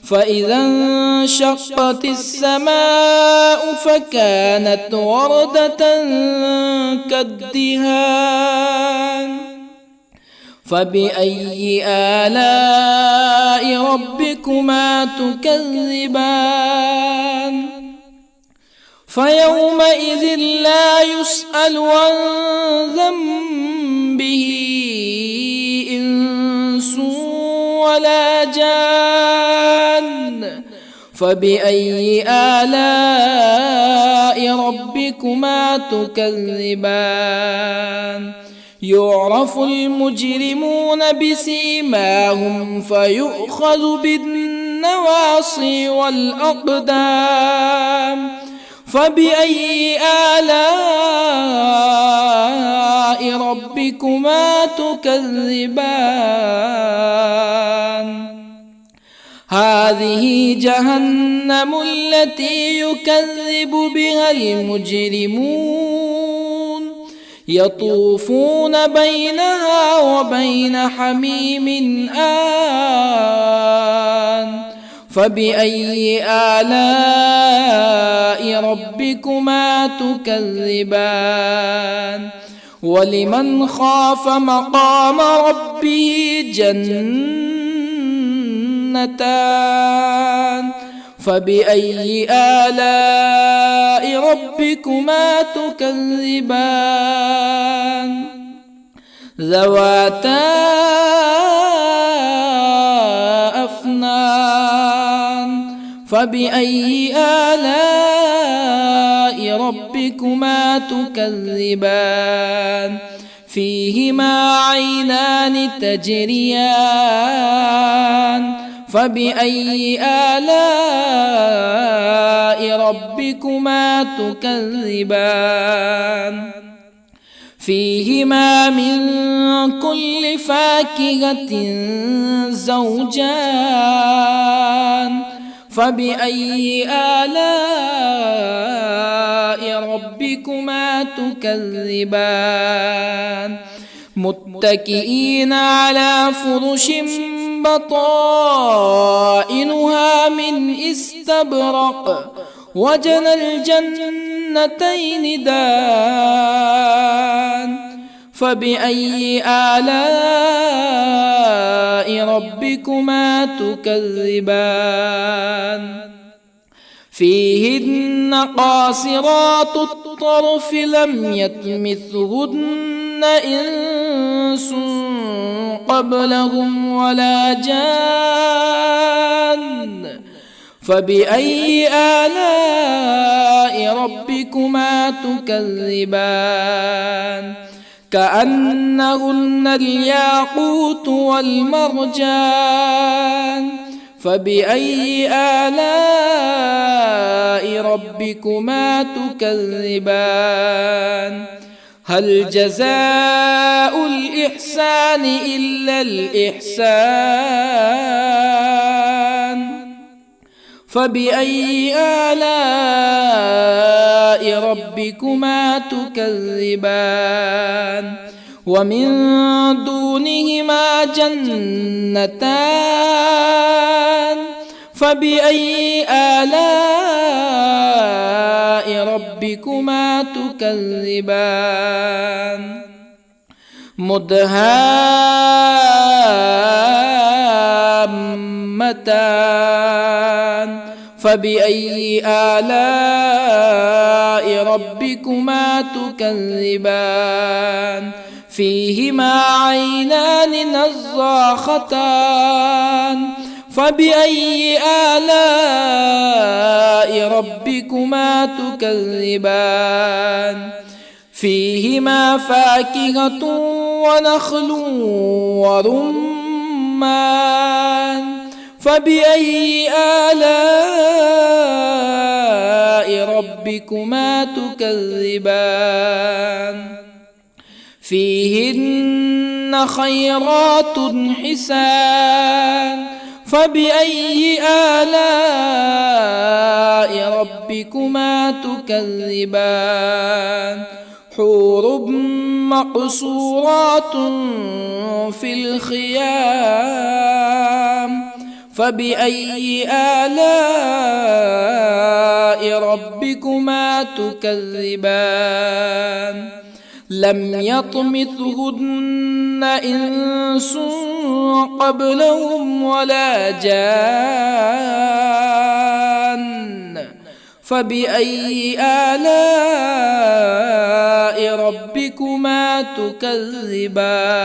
فإذا انشقت السماء فكانت وردة كالدهان فبأي آلاء ربكما تكذبان فيومئذ لا يسأل عن ذنبه إنس ولا جان فبأي آلاء ربكما تكذبان يعرف المجرمون بسيماهم فيؤخذ بالنواصي والأقدام فبأي آلاء ربكما تكذبان هذه جهنم التي يكذب بها المجرمون يطوفون بينها وبين حميم آن فبأي آلاء ربكما تكذبان ولمن خاف مقام ربه جنتان فبأي آلاء ربكما تكذبان ذواتا أفنان فبأي آلاء ربكما تكذبان فيهما عينان تجريان فبأي آلاء ربكما تكذبان فيهما من كل فاكهة زوجان فبأي آلاء ربكما تكذبان متكئين على فرش بطائنها من استبرق وجنى الجنتين دان فبأي آلاء ربكما تكذبان فيهن قاصرات الطرف لم يطمثهن إنس قبلهم ولا جان فبأي آلاء ربكما تكذبان كأنهن الياقوت والمرجان فبأي آلاء ربكما تكذبان هل جزاء الإحسان إلا الإحسان فبأي آلاء ربكما تكذبان ومن دونهما جنتان فبأي آلاء ربكما تكذبان مدهامتان فبأي آلاء ربكما تكذبان فيهما عينان نضاختان فبأي آلاء ربكما تكذبان فيهما فاكهة ونخل ورمان فبأي آلاء ربكما تكذبان فيهن خيرات حسان فبأي آلاء ربكما تكذبان حور مقصورات في الخيام فبأي آلاء ربكما تكذبان لم يطمثهن إنس قبلهم ولا جان فبأي آلاء ربكما تكذبان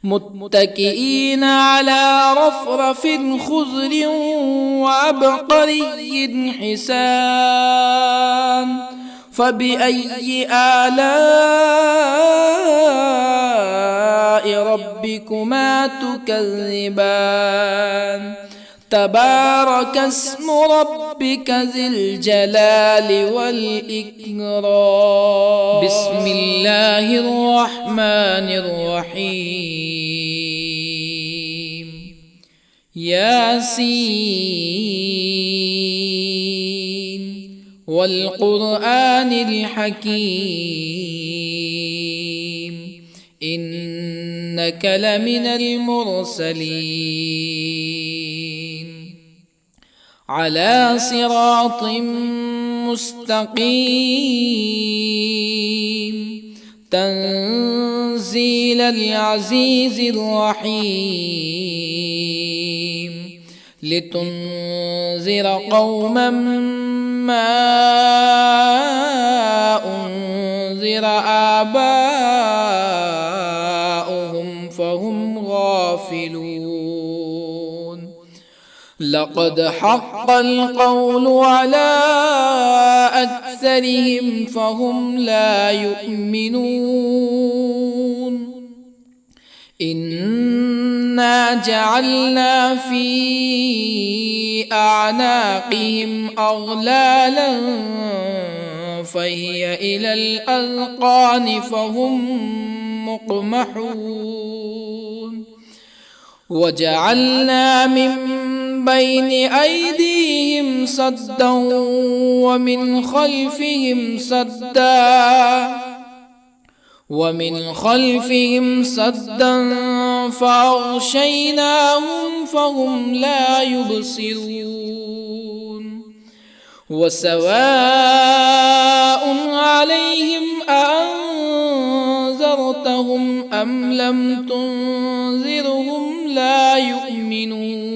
متكئين على رفرف خضر وعبقري حسان فبأي آلاء ربكما تكذبان تبارك اسم ربك ذي الجلال والإكرام بسم الله الرحمن الرحيم ياسين والقرآن الحكيم إنك لمن المرسلين على صراط مستقيم تنزيل العزيز الرحيم لتنذر قوما ما أنذر آباؤهم فهم غافلون لقد حق القول على أكثرهم فهم لا يؤمنون إنا جعلنا في أعناقهم أغلالا فهي إلى الأذقان فهم مقمحون وجعلنا من بين أيديهم سدا ومن خلفهم سدا فأغشيناهم فهم لا يبصرون وسواء عليهم أأنذرتهم أم لم تنذرهم لا يؤمنون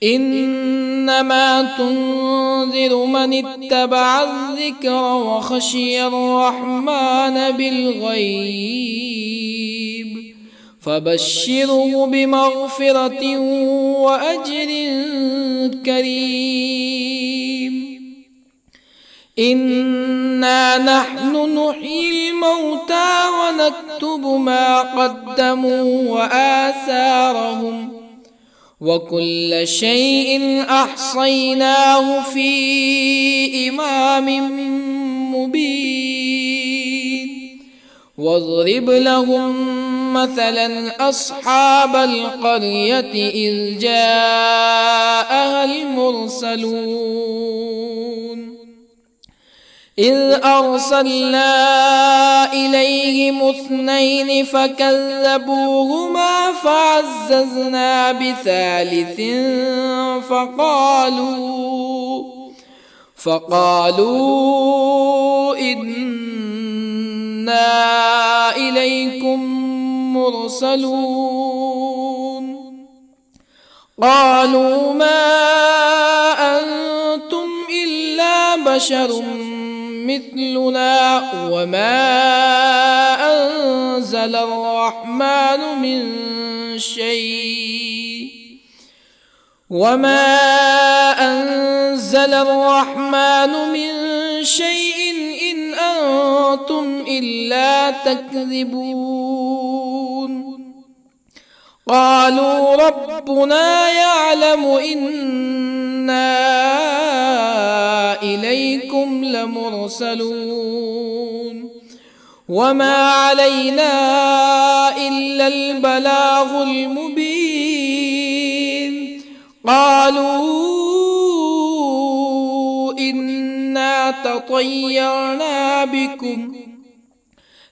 إنما تنذر من اتبع الذكر وخشي الرحمن بالغيب فبشره بمغفرة وأجر كريم إنا نحن نحيي الموتى ونكتب ما قدموا وآثارهم وكل شيء أحصيناه في إمام مبين واضرب لهم مثلا أصحاب القرية إذ جاءها المرسلون إذ أرسلنا إليهم اثنين فكذبوهما فعززنا بثالث فقالوا إنا إليكم مرسلون قالوا ما أنتم إلا بشر مثلنا وما أنزل الرحمن من شيء إن أنتم إلا تكذبون قالوا ربنا يعلم إنا إليكم لمرسلون وما علينا إلا البلاغ المبين قالوا إنا تطيرنا بكم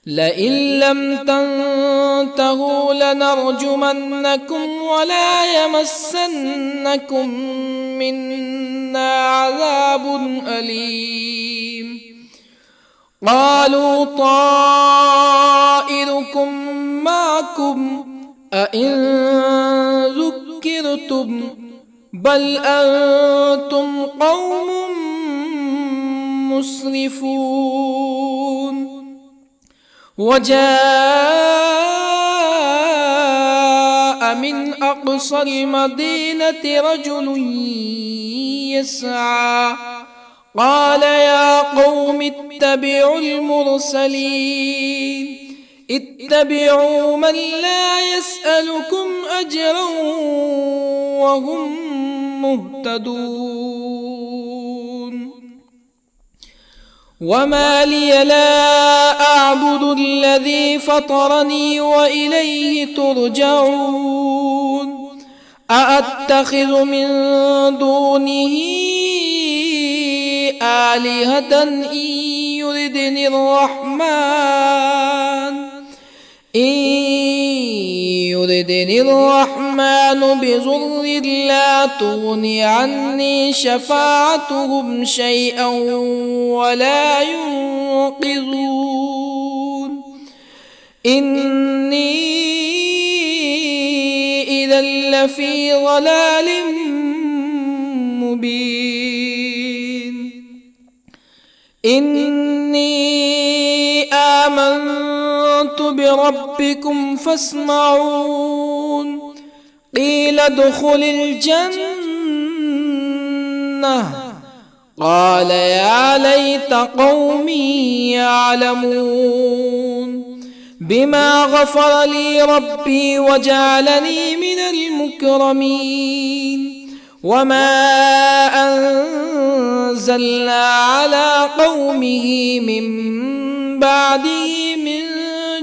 لئن لم تنتهوا لنرجمنكم ولا يمسنكم منا عذاب أليم قالوا طائركم معكم أئن ذكرتم بل أنتم قوم مسرفون وجاء من أقصى المدينة رجل يسعى قال يا قوم اتبعوا المرسلين اتبعوا من لا يسألكم أجرا وهم مهتدون وما لي لا أعبد الذي فطرني وإليه ترجعون أأتخذ من دونه آلهة إن يردني الرحمن بضر لا تغني عني شفاعتهم شيئا ولا ينقذون إني إذا لفي ضلال مبين إني آمنت بربكم فاسمعون قيل ادخل الجنة قال يا ليت قومي يعلمون بما غفر لي ربي وجعلني من المكرمين وما أنزلنا على قومه من بعده من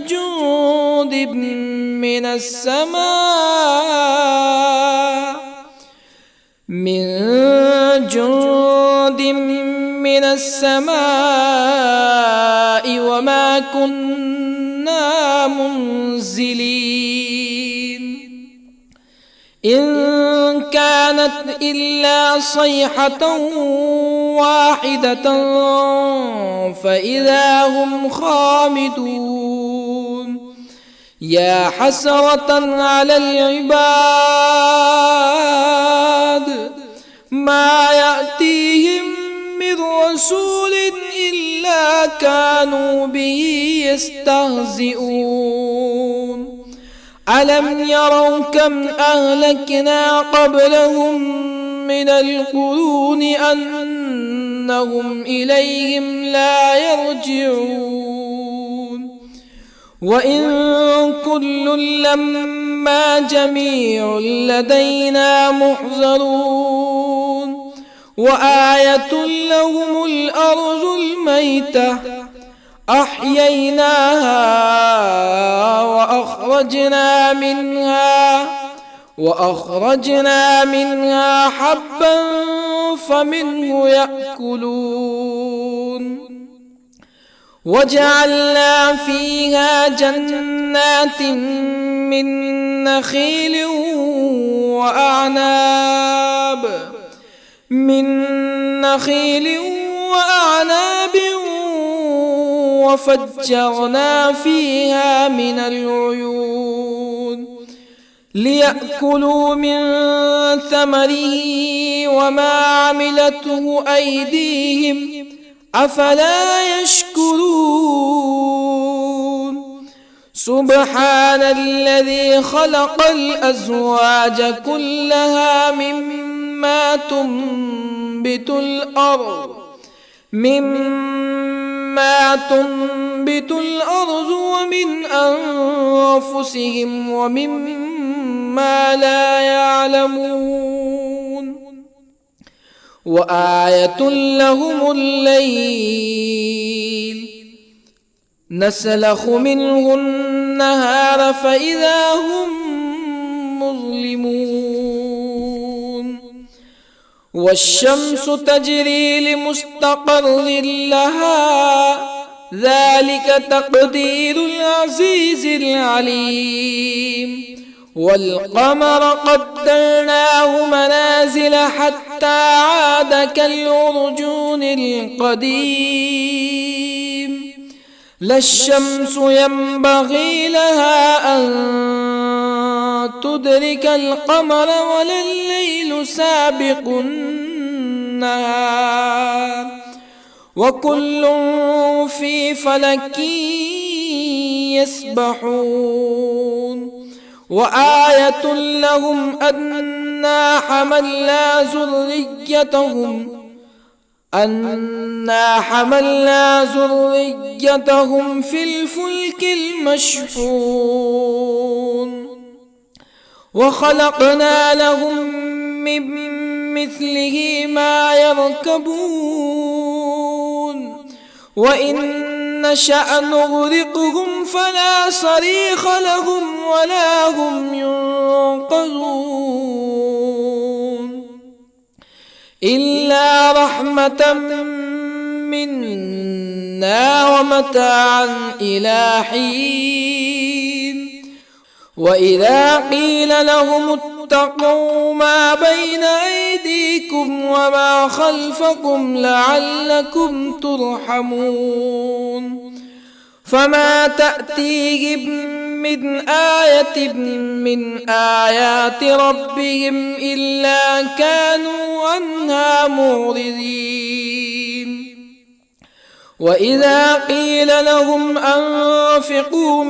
جند من السماء وما كنا منزلين إن كانت إلا صيحة واحدة فإذا هم خامدون يا حسرة على العباد ما يأتيهم من رسول إلا كانوا به يستهزئون ألم يروا كم أهلكنا قبلهم من القرون أنهم إليهم لا يرجعون وإن كل لما جميع لدينا محضرون وآية لهم الأرض الميتة أحييناها وأخرجنا منها حبا فمنه يأكلون وجعلنا فيها جنات من نخيل وأعناب وفجرنا فيها من العيون ليأكلوا من ثمره وما عملته أيديهم أفلا يشكرون سبحان الذي خلق الأزواج كلها مما تنبت الأرض ومن أنفسهم ومما لا يعلمون وآية لهم الليل نسلخ منه النهار فإذا هم مظلمون والشمس تجري لمستقر لها ذلك تقدير العزيز العليم والقمر قدرناه منازل حتى عاد كالعرجون القديم لا الشمس ينبغي لها أن تدرك القمر ولا الليل سابق النهار وكل في فلك يسبحون وآية لهم أنا حملنا ذريتهم في الفلك المشحون وخلقنا لهم من مثله ما يركبون وإن نشأ نغرقهم فلا صريخ لهم ولا هم ينقذون إلا رحمة منا ومتاعا إلى حين وإذا قيل لهم اتقوا ما بين أيديكم وما خلفكم لعلكم ترحمون فما تأتيهم من آية من آيات ربهم إلا كانوا عنها معرضين وإذا قيل لهم أنفقوا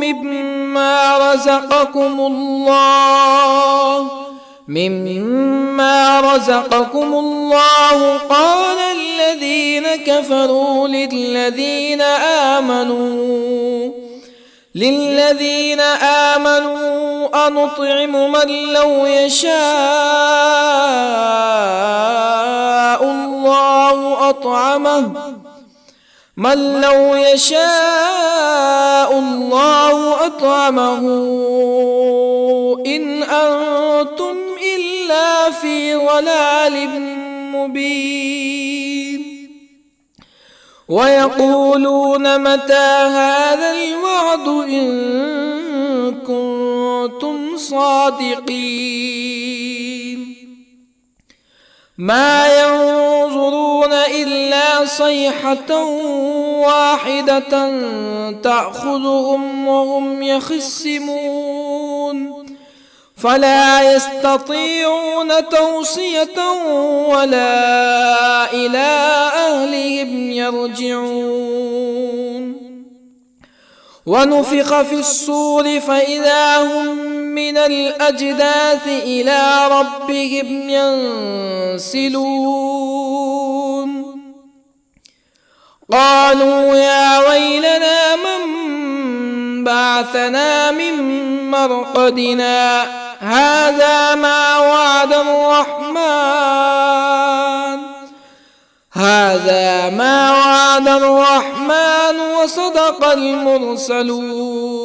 مما رزقكم الله قال الذين كفروا للذين آمنوا أنطعم من لو يشاء الله أطعمه إن أنتم إلا في ضلال مبين ويقولون متى هذا الوعد إن كنتم صادقين ما ينظرون إلا صيحة واحدة تأخذهم وهم يخصمون فلا يستطيعون توصية ولا إلى أهلهم يرجعون ونفخ في الصور فإذا هم من الأجداث إلى ربهم ينسلون قالوا يا ويلنا من بعثنا من مرقدنا هذا ما وعد الرحمن وصدق المرسلون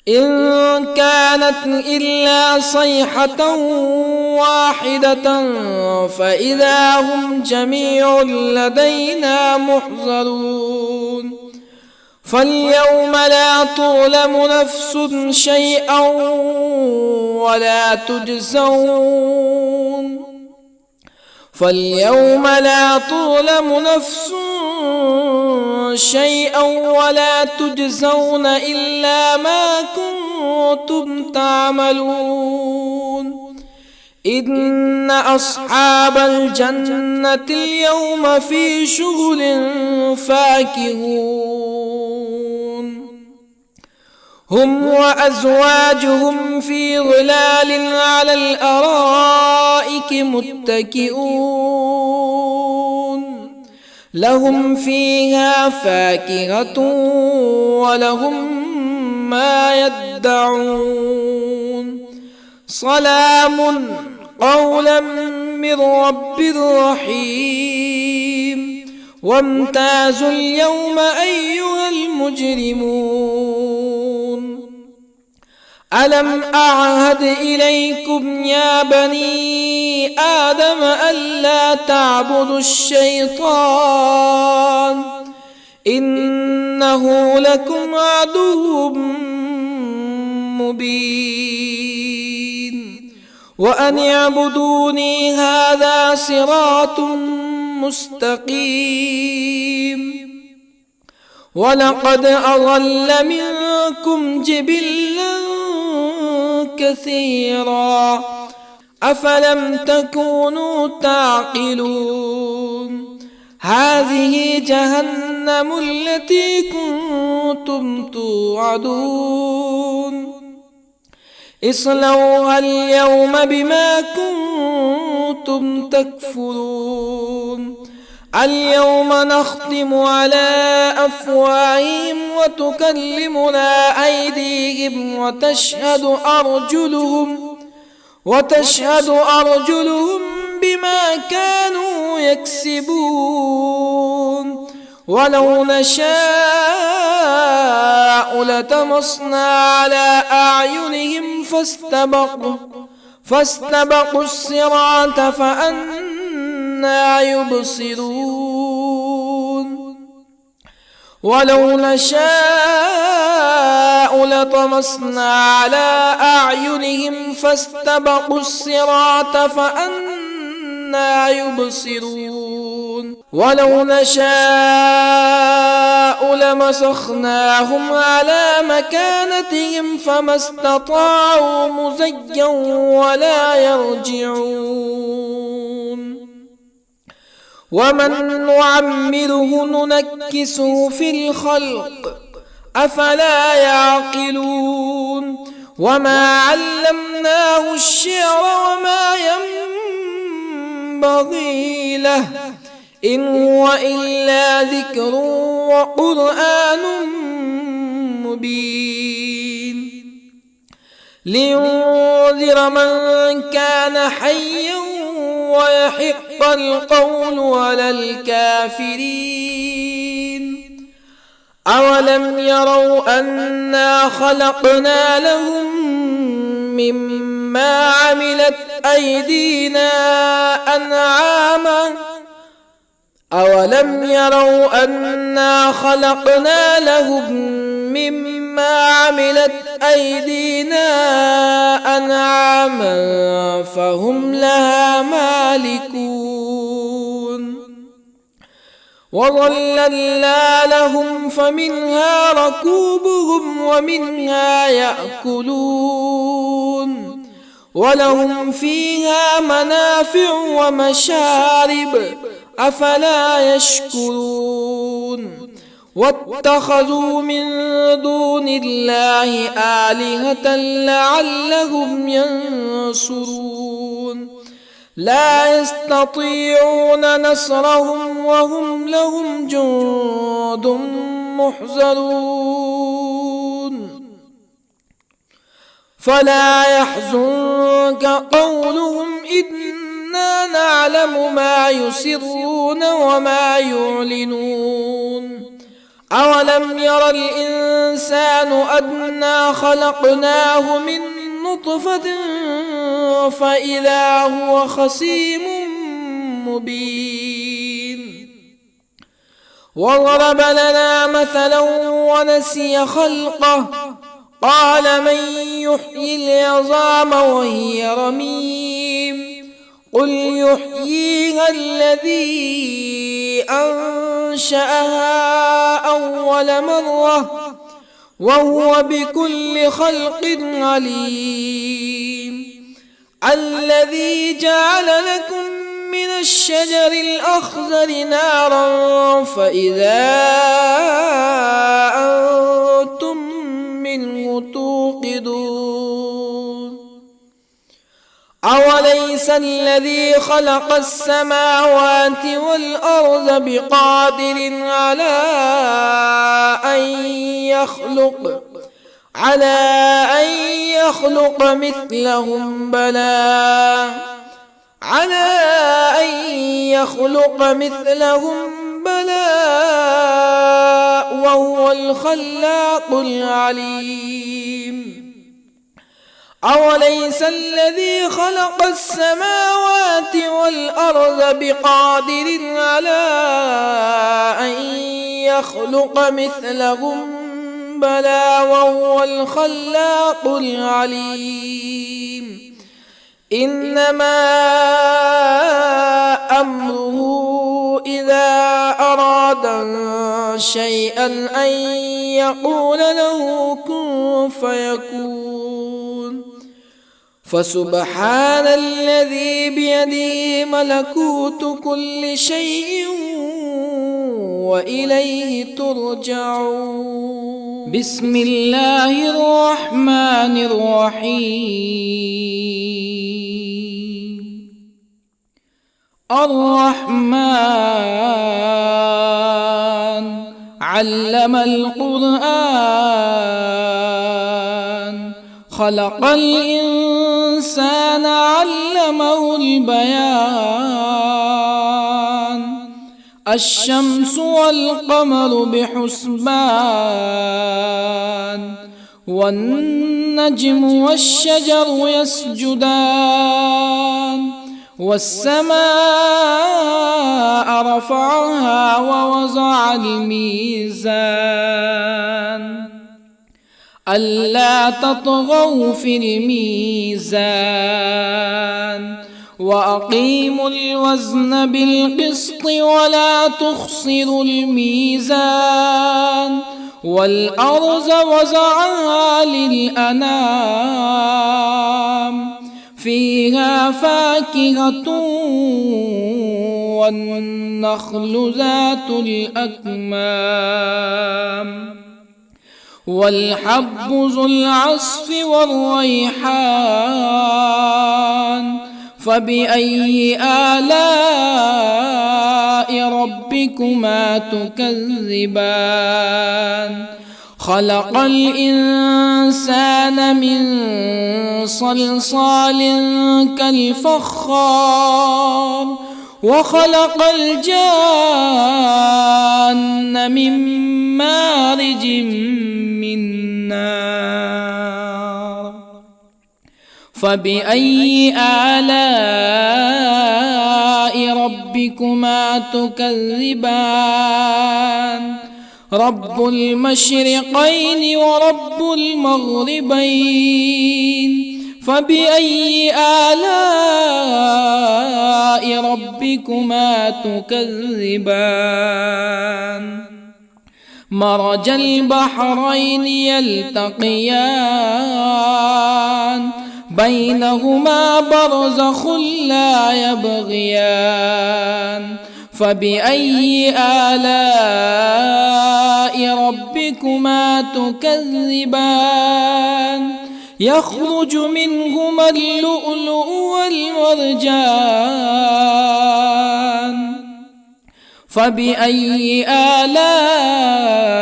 إن كانت إلا صيحة واحدة فإذا هم جميع لدينا محضرون فاليوم لا تظلم نفس شيئا ولا تجزون إلا ما كنتم تعملون إن أصحاب الجنة اليوم في شغل فاكهون هم وأزواجهم في ظلال على الأرائك متكئون لهم فيها فاكهة ولهم ما يدعون سلام قولا من رب رحيم وامتازوا اليوم أيها المجرمون ألم أعهد إليكم يا بني آدم ألا تعبدوا الشيطان إنه لكم عدو مبين وأن اعبدوني هذا صراط مستقيم ولقد أضل منكم جبلا كثيرا أفلم تكونوا تعقلون هذه جهنم التي كنتم توعدون اصلوها اليوم بما كنتم تكفرون اليوم نختم على أفواههم وتكلمنا أيديهم وتشهد أرجلهم بما كانوا يكسبون ولو نشاء لطمسنا على أعينهم فاستبقوا الصراط فأنى يبصرون ولو نشاء لطمسنا على أعينهم فاستبقوا الصراط فأنى يبصرون ولو نشاء لمسخناهم على مكانتهم فما استطاعوا مزيا ولا يرجعون ومن نعمره ننكسه في الخلق أفلا يعقلون وما علمناه الشعر وما ينبغي له إن هو إلا ذكر وقرآن مبين لينذر من كان حيا ويحق القول على الكافرين أولم يروا أنا خلقنا لهم مما عملت أيدينا أنعاما أولم يروا أنا خلقنا لهم مما عملت أيدينا أنعاما فهم لها مالكون وظللنا لهم فمنها ركوبهم ومنها يأكلون ولهم فيها منافع ومشارب أفلا يشكرون واتخذوا من دون الله آلهة لعلهم ينصرون لا يستطيعون نصرهم وهم لهم جند محضرون فلا يحزنك قولهم إنا نعلم ما يسرون وما يعلنون أولم ير الإنسان أنا خلقناه من نطفة فإذا هو خصيم مبين وضرب لنا مثلا ونسي خلقه قال من يحيي العظام وهي رميم قل يحييها الذي أنشأها أول مرة وهو بكل خلق عليم الذي جعل لكم من الشجر الأخضر نارا فإذا أنتم منه توقدون أوليس الذي خلق السماوات والأرض بقادر على أن يخلق مثلهم بلى وهو الخلاق العليم أوليس الذي خلق السماوات والأرض بقادر على أن يخلق مثلهم بلى وهو الخلاق العليم إنما أمره إذا أراد شيئا أن يقول له كن فيكون فسبحان الذي بيده ملكوت كل شيء وإليه ترجعون. بسم الله الرحمن الرحيم. الرحمن علم القرآن خلق الإنسان علمه البيان الشمس والقمر بحسبان والنجم والشجر يسجدان والسماء رفعها ووضع الميزان ألا تطغوا في الميزان وأقيموا الوزن بالقسط ولا تخسروا الميزان والأرض وضعها للأنام فيها فاكهة والنخل ذات الأكمام والحب ذو العصف والريحان فبأي آلاء ربكما تكذبان خلق الإنسان من صلصال كالفخار وخلق الجان من مارج من نار فبأي آلاء ربكما تكذبان رب المشرقين ورب المغربين فبأي آلاء ربكما تكذبان مرج البحرين يلتقيان بينهما برزخ لا يبغيان فبأي آلاء ربكما تكذبان يخرج منهما اللؤلؤ والمرجان فبأي آلاء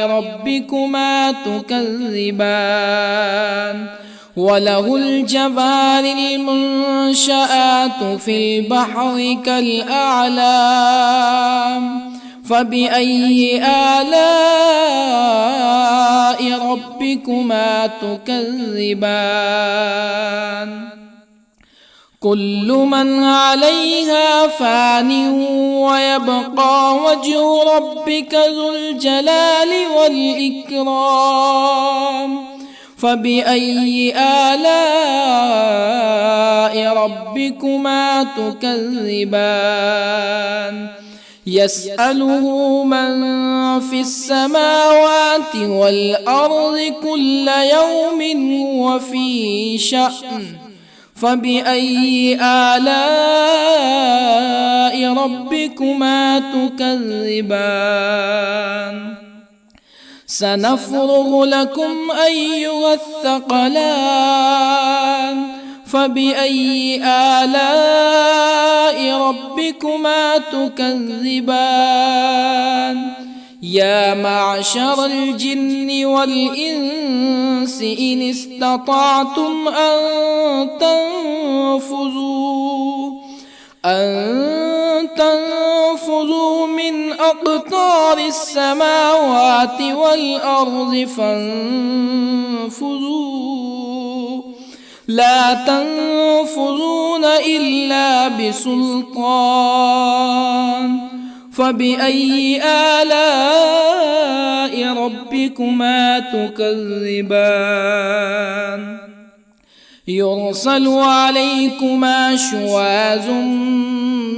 ربكما تكذبان وله الجوار المنشآت في البحر كالأعلام فبأي آلاء ربكما تكذبان كل من عليها فان ويبقى وجه ربك ذو الجلال والإكرام فبأي آلاء ربكما تكذبان يسأله من في السماوات والأرض كل يوم هو في شأن فبأي آلاء ربكما تكذبان سنفرغ لكم أيها الثقلان فبأي آلاء ربكما تكذبان يا معشر الجن والإنس إن استطعتم أن تنفذوا من أقطار السماوات والأرض فانفذوا لا تنفذون إلا بسلطان فبأي آلاء ربكما تكذبان يرسل عليكما شواظ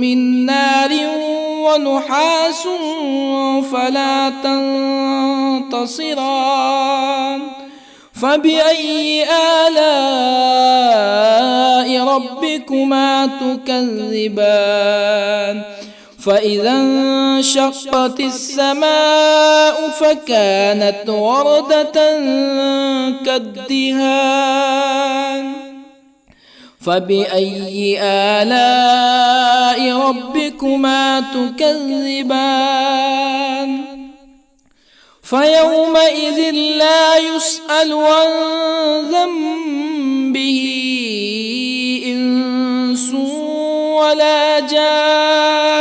من نار ونحاس فلا تنتصران فبأي آلاء ربكما تكذبان فإذا انشقت السماء فكانت وردة كالدهان فبأي آلاء ربكما تكذبان فيومئذ لا يسأل عن ذنبه إنس ولا جان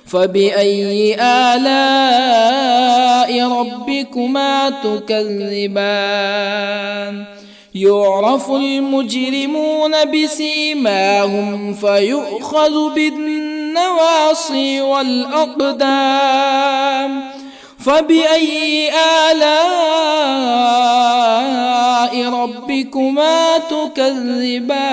فبأي آلاء ربكما تكذبان يعرف المجرمون بسيماهم فيؤخذ بالنواصي والأقدام فبأي آلاء ربكما تكذبان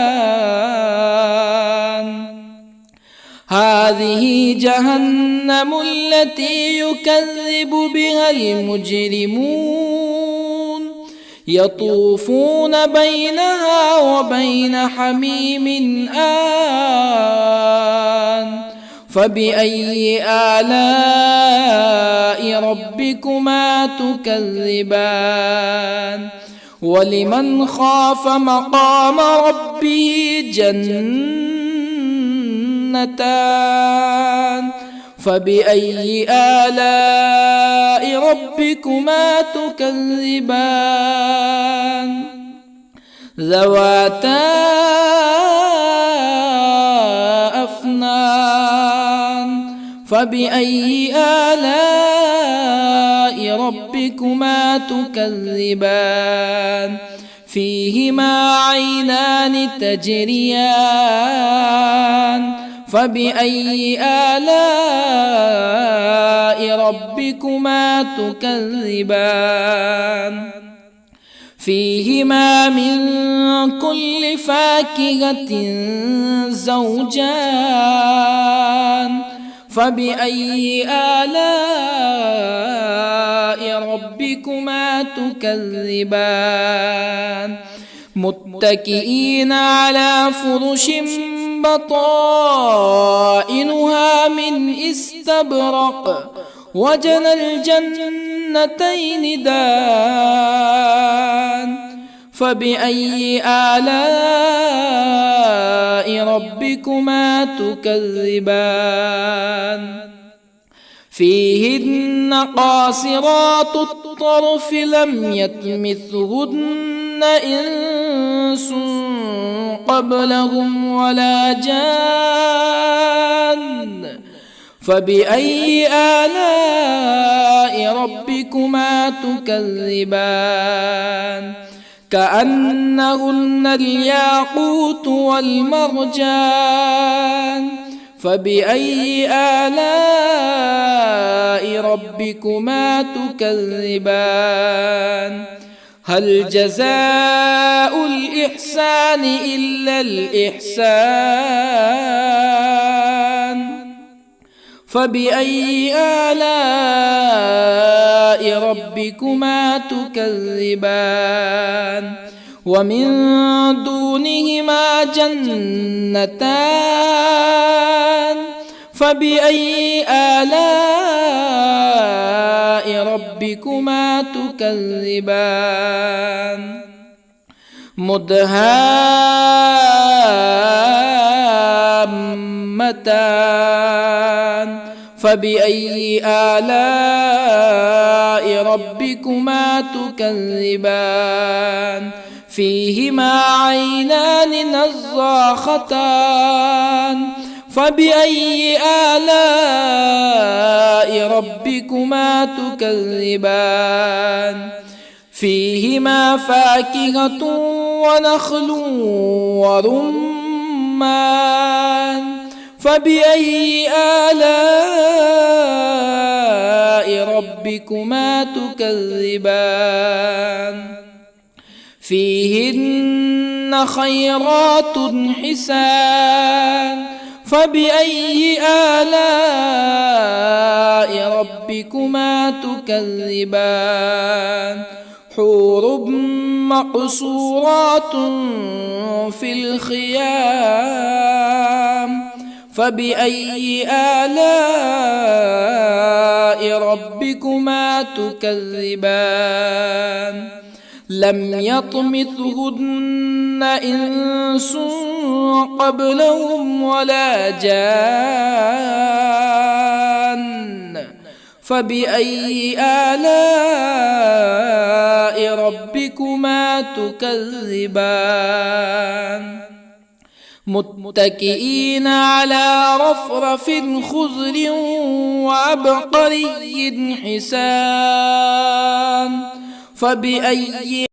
هذه جهنم التي يكذب بها المجرمون يطوفون بينها وبين حميم آن فبأي آلاء ربكما تكذبان ولمن خاف مقام ربه جنتان فبأي آلاء ربكما تكذبان ذواتا أفنان فبأي آلاء ربكما تكذبان فيهما عينان تجريان فبأي آلاء ربكما تكذبان فيهما من كل فاكهة زوجان فبأي آلاء ربكما تكذبان متكئين على فرش بطائنها من استبرق وجنى الجنتين دان فبأي آلاء ربكما تكذبان فيهن قاصرات الطرف لم يطمثهن إنس قبلهم ولا جان فبأي آلاء ربكما تكذبان كأنهن الياقوت والمرجان فبأي آلاء ربكما تكذبان هل جزاء الإحسان إلا الإحسان فبأي آلاء ربكما تكذبان ومن دونهما جنتان فبأي آلاء ربكما تكذبان مدهامتان فبأي آلاء ربكما تكذبان فيهما عينان نضاختان فبأي آلاء ربكما تكذبان فيهما فاكهة ونخل ورمان فبأي آلاء ربكما تكذبان فيهن خيرات حسان فبأي آلاء ربكما تكذبان حور مقصورات في الخيام فبأي آلاء ربكما تكذبان لم يطمثهن إنس قبلهم ولا جان فبأي آلاء ربكما تكذبان متكئين على رفرف خضر وعبقري حسان فبأي